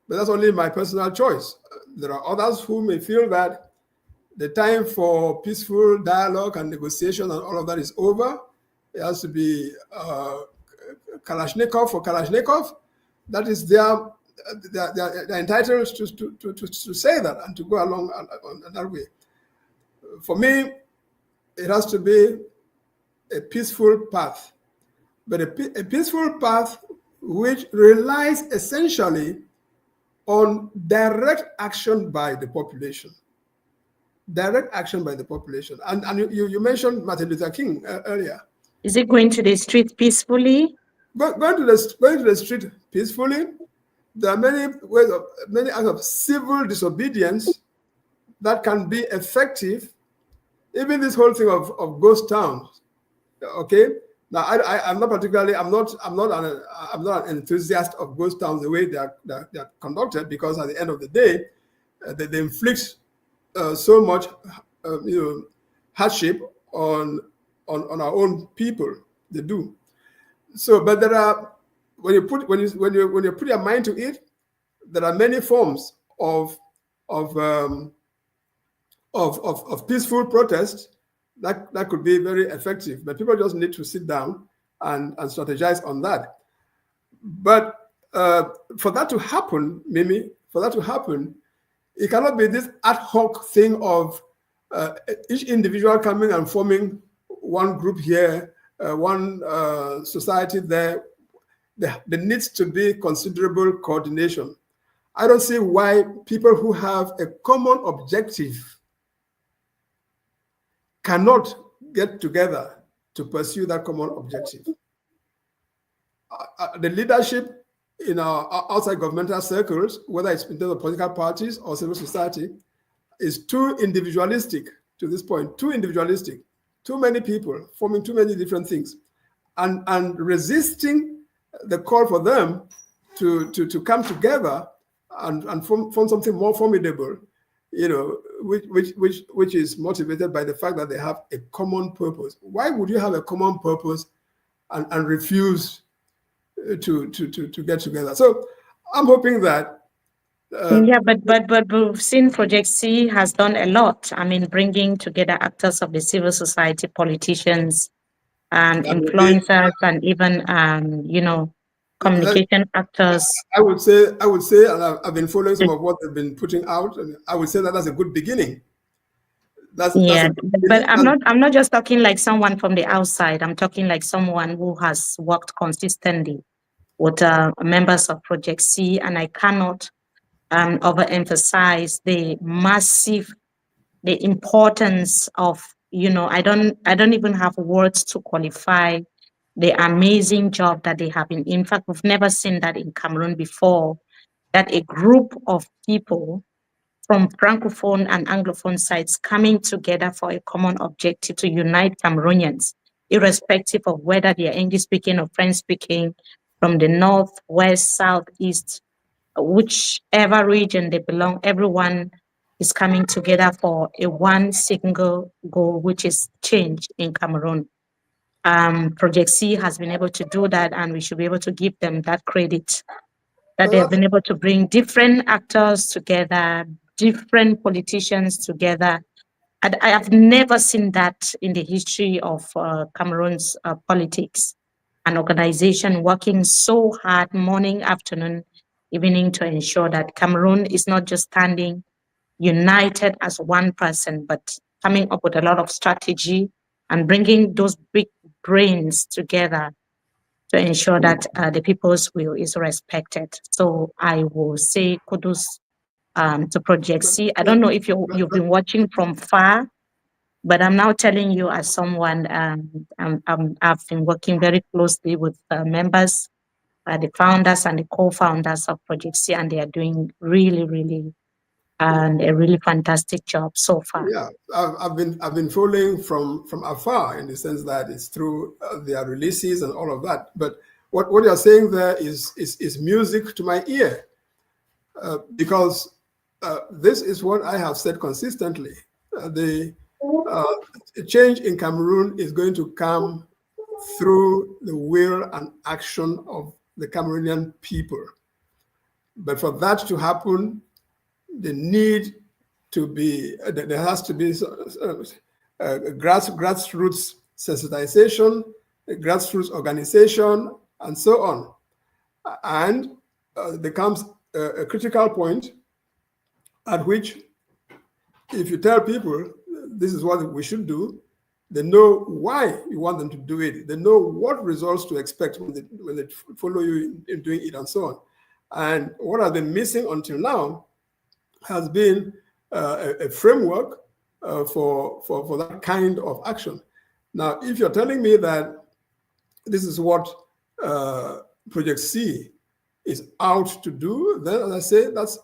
but that's only my personal choice. There are others who may feel that the time for peaceful dialogue and negotiation and all of that is over. It has to be Kalashnikov for Kalashnikov. That is they're entitled to say that and to go along that way. For me, it has to be a peaceful path, but a peaceful path which relies essentially on direct action by the population. Direct action by the population. And you mentioned Martin Luther King earlier. Is it going to the street peacefully? Going to the street peacefully. There are many acts of civil disobedience that can be effective. Even this whole thing of ghost towns. Okay. Now I'm not an enthusiast of ghost towns the way they are conducted, because at the end of the day, they inflict so much hardship on our own people. They do. So, but there are, when you put your mind to it, there are many forms of peaceful protest that could be very effective. But people just need to sit down and strategize on that. But for that to happen, Mimi, it cannot be this ad hoc thing of each individual coming and forming one group here, one society there. There needs to be considerable coordination. I don't see why people who have a common objective cannot get together to pursue that common objective. The leadership in our outside governmental circles, whether it's in terms of political parties or civil society, is too individualistic to this point, too individualistic, too many people forming too many different things, and resisting the call for them to come together and form something more formidable, which is motivated by the fact that they have a common purpose. Why would you have a common purpose and refuse to get together? So I'm hoping that. But we've seen Project C has done a lot. I mean, bringing together actors of the civil society, politicians, influencers, and even communication actors. I would say, and I've been following some of what they've been putting out, and I would say that that's a good beginning. That's but I'm not just talking like someone from the outside. I'm talking like someone who has worked consistently with members of Project C, and I cannot overemphasize the importance of, I don't even have words to qualify the amazing job that they have been. In fact, we've never seen that in Cameroon before, that a group of people from Francophone and Anglophone sides coming together for a common objective to unite Cameroonians, irrespective of whether they are English speaking or French speaking, from the north, west, south, east, whichever region they belong. Everyone is coming together for one single goal, which is change in Cameroon. Project C has been able to do that, and we should be able to give them that credit, that they have been able to bring different actors together, different politicians together. And I have never seen that in the history of Cameroon's politics. An organization working so hard morning, afternoon, evening to ensure that Cameroon is not just standing united as one person, but coming up with a lot of strategy and bringing those big brains together to ensure that the people's will is respected. So I will say kudos to Project C. I don't know if you've been watching from far, but I'm now telling you as someone, I've been working very closely with members, the founders and the co-founders of Project C, and they are doing really, really and a really fantastic job so far. Yeah, I've been following from afar, in the sense that it's through their releases and all of that. But what you're saying there is music to my ear, because this is what I have said consistently. The change in Cameroon is going to come through the will and action of the Cameroonian people. But for that to happen, there has to be grassroots sensitization, grassroots organization, and so on. And there comes a critical point at which, if you tell people this is what we should do, they know why you want them to do it. They know what results to expect when they follow you in doing it, and so on. And what has been missing until now has been a framework for that kind of action. Now, if you're telling me that this is what Project C is out to do, then, as I say, that's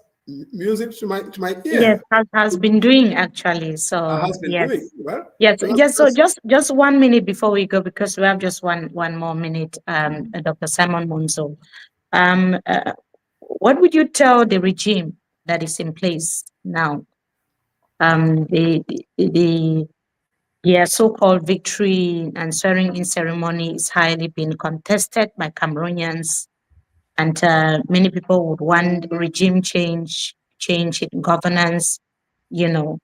music to my ear. Yes, has been doing actually. So Has been yes, doing well. yes, yes. So just 1 minute before we go, because we have just one more minute. Dr. Simon Munzu, what would you tell the regime that is in place now? Their so-called victory and swearing-in ceremony is highly being contested by Cameroonians, and many people would want regime change in governance. You know,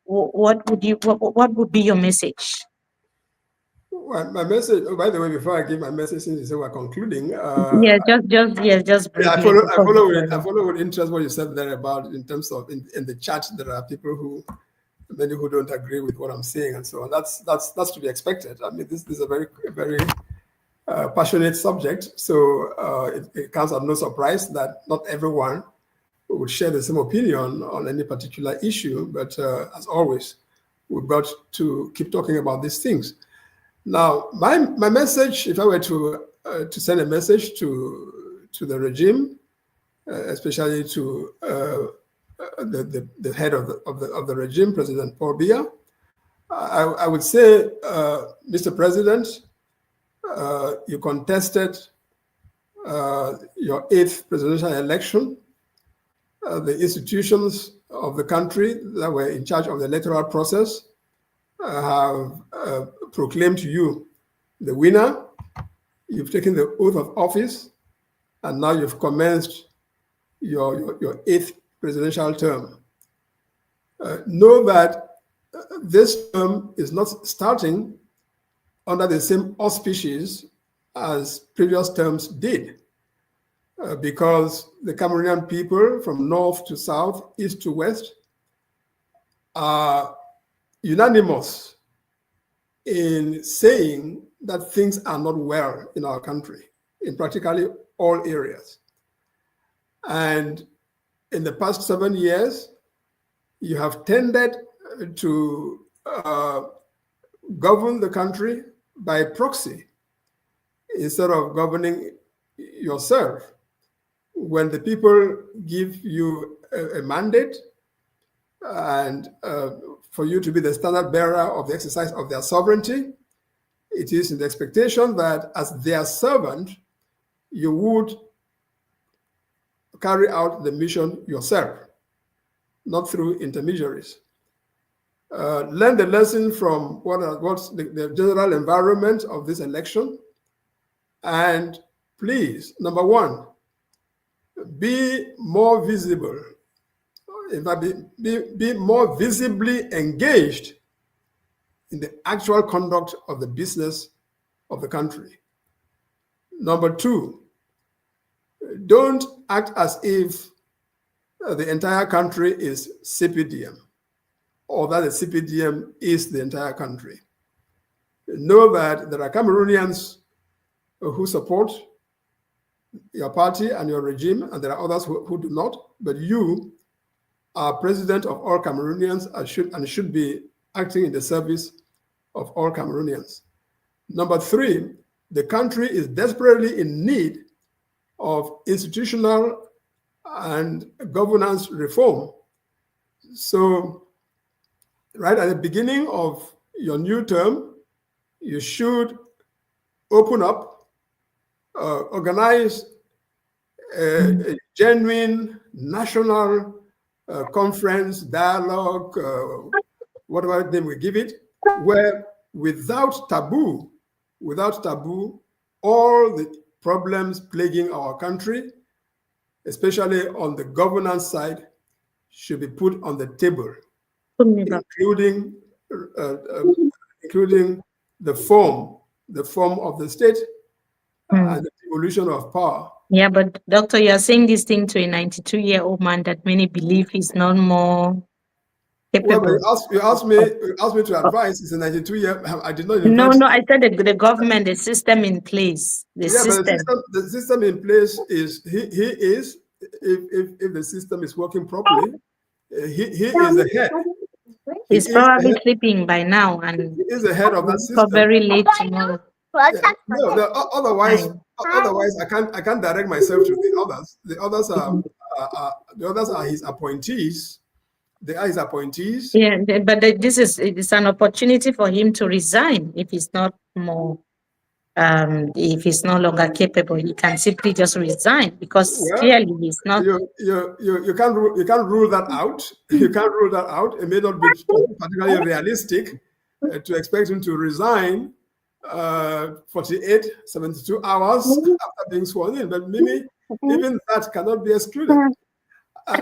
what would be your message? Well, my message. Oh, by the way, before I give my message, since you say we're concluding, just briefly. I follow with interest what you said there about, in terms of in the chat, there are many who don't agree with what I'm saying, and so on. That's to be expected. I mean, this is a very passionate subject, so it comes as no surprise that not everyone would share the same opinion on any particular issue. But as always, we've got to keep talking about these things. Now, my message, if I were to send a message to the regime, especially to the head of the regime, President Paul Biya, I would say, Mr. President, you contested your 8th presidential election. The institutions of the country that were in charge of the electoral process have proclaimed you the winner. You've taken the oath of office, and now you've commenced your 8th presidential term. Know that this term is not starting under the same auspices as previous terms did, because the Cameroonian people from north to south, east to west, are unanimous in saying that things are not well in our country, in practically all areas. And in the past 7 years, you have tended to govern the country by proxy instead of governing yourself. When the people give you a mandate and for you to be the standard bearer of the exercise of their sovereignty, it is in the expectation that as their servant, you would carry out the mission yourself, not through intermediaries. Learn the lesson from what's the general environment of this election. And please, number one, be more visible in fact, be more visibly engaged in the actual conduct of the business of the country. Number two, don't act as if the entire country is CPDM, or that the CPDM is the entire country. Know that there are Cameroonians who support your party and your regime, and there are others who do not, but you are president of all Cameroonians and should be acting in the service of all Cameroonians. Number three, the country is desperately in need of institutional and governance reform. So right at the beginning of your new term, you should open up, organize a genuine national conference, dialogue, whatever name we give it, where without taboo, all the problems plaguing our country, especially on the governance side, should be put on the table, including the form of the state and the evolution of power. Yeah, but Doctor, you're saying this thing to a 92-year-old man that many believe is not more capable. Well, you asked me to advise. It's a 92-year. I did not invent. No, I said the government, the system in place. But the system in place is he is, if the system is working properly, he is the head. He's probably sleeping by now, and he is the head of that system. Very late tomorrow. Yeah, no, otherwise I can't direct myself to the others. The others are his appointees. They are his appointees. Yeah, but it's an opportunity for him to resign if he's not more. If he's no longer capable, he can simply just resign, because clearly he's not. You can't rule that out. You can't rule that out. It may not be particularly realistic to expect him to resign 48, 72 hours after being sworn in, but maybe even that cannot be excluded. Hey,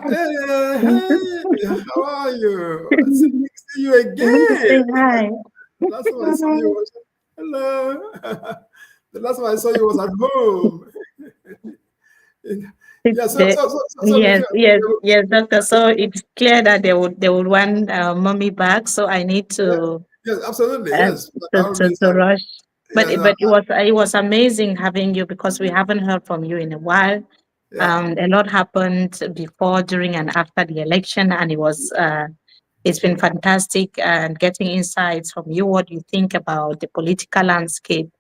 how are you? See you again. Hi. Last time I saw you was, hello. The last time I saw you was at home. Yes, Doctor. So it's clear that they would want mommy back. So I need to. Yes, absolutely. Yes, to rush. But it was amazing having you, because we haven't heard from you in a while. Yeah. A lot happened before, during, and after the election, and it's been fantastic and getting insights from you, what you think about the political landscape.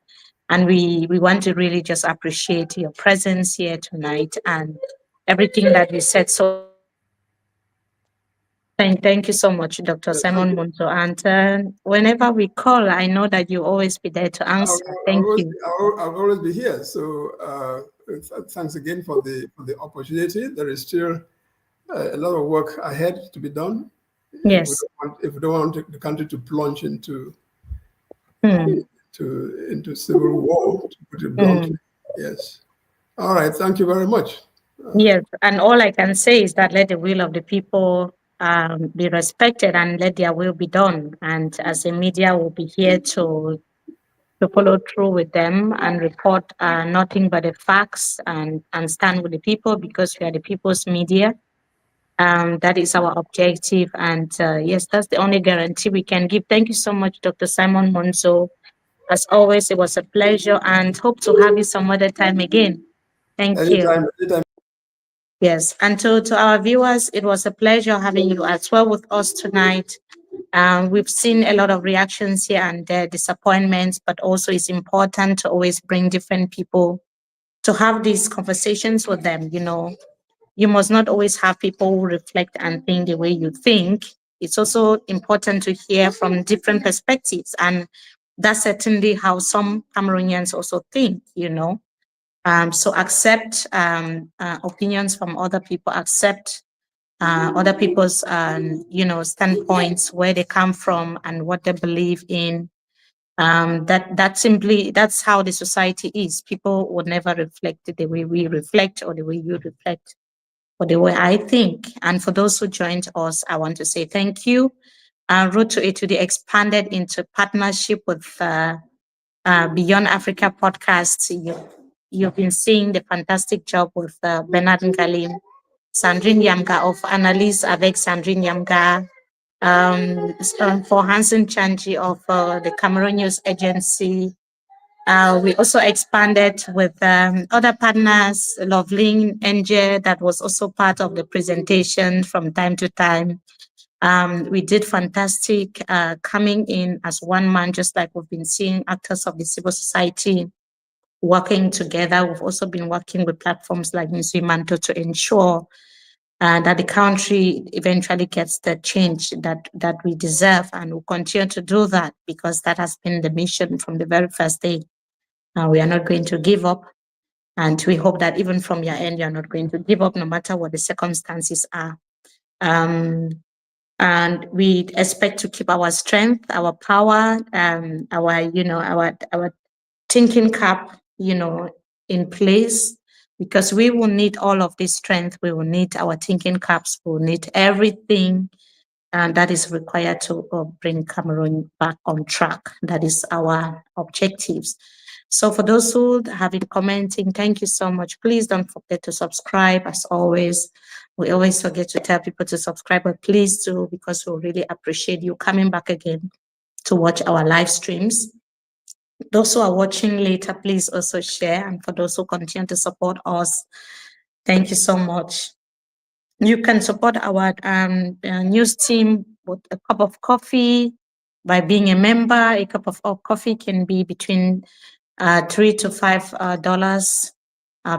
And we want to really just appreciate your presence here tonight and everything that you said. So thank you so much, Dr. Simon Munzu. And whenever we call, I know that you always be there to answer. Thank you. I'll always be here. So thanks again for the opportunity. There is still a lot of work ahead to be done. Yes. If we don't want the country to plunge into civil war, to put it bluntly. Yes. All right. Thank you very much. Yes. And all I can say is that let the will of the people be respected and let their will be done. And as a media, we'll be here to follow through with them and report nothing but the facts and stand with the people, because we are the people's media. That is our objective. And yes, that's the only guarantee we can give. Thank you so much, Dr. Simon Munzu. As always, it was a pleasure, and hope to have you some other time again. Thank you. Anytime. Yes, and to our viewers, it was a pleasure having you as well with us tonight. We've seen a lot of reactions here and there, disappointments, but also it's important to always bring different people to have these conversations with them. You know, you must not always have people who reflect and think the way you think. It's also important to hear from different perspectives, and that's certainly how some Cameroonians also think, you know. So accept opinions from other people, accept other people's, standpoints, where they come from and what they believe in. That's how the society is. People would never reflect the way we reflect or the way you reflect. for the way I think. And for those who joined us, I want to say thank you. Road to It expanded into partnership with Beyond Africa podcast. You've been seeing the fantastic job with Bernard Ngalim, Sandrine Yamga of Analyses avec Sandrine Yamga, for Hansen Chanji of the Cameroon News Agency. We also expanded with other partners, Loveling, NJ, that was also part of the presentation from time to time. We did fantastic coming in as one man, just like we've been seeing actors of the civil society working together. We've also been working with platforms like Munzu to ensure that the country eventually gets the change that we deserve, and we'll continue to do that because that has been the mission from the very first day. We are not going to give up, and we hope that even from your end, you're not going to give up no matter what the circumstances are. And we expect to keep our strength, our power, our thinking cap, in place, because we will need all of this strength. We will need our thinking caps. We will need everything that is required to bring Cameroon back on track. That is our objectives. So for those who have been commenting, thank you so much. Please don't forget to subscribe. As always, we always forget to tell people to subscribe, but please do, because we really appreciate you coming back again to watch our live streams. Those who are watching later, please also share. And for those who continue to support us, thank you so much. You can support our news team with a cup of coffee by being a member. A cup of coffee can be between $3 to $5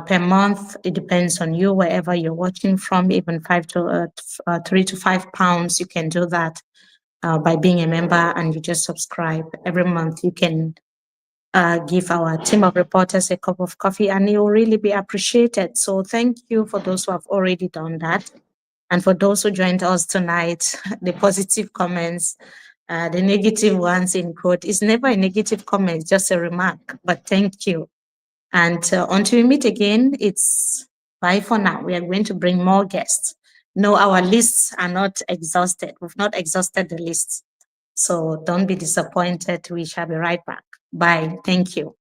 per month. It depends on you, wherever you're watching from. Even 3 to 5 pounds, you can do that by being a member, and you just subscribe. Every month you can give our team of reporters a cup of coffee, and it will really be appreciated. So thank you for those who have already done that. And for those who joined us tonight, the positive comments, the negative ones in quote, is never a negative comment, just a remark, but thank you. And until we meet again, it's bye for now. We are going to bring more guests. No, our lists are not exhausted. We've not exhausted the lists. So don't be disappointed. We shall be right back. Bye. Thank you.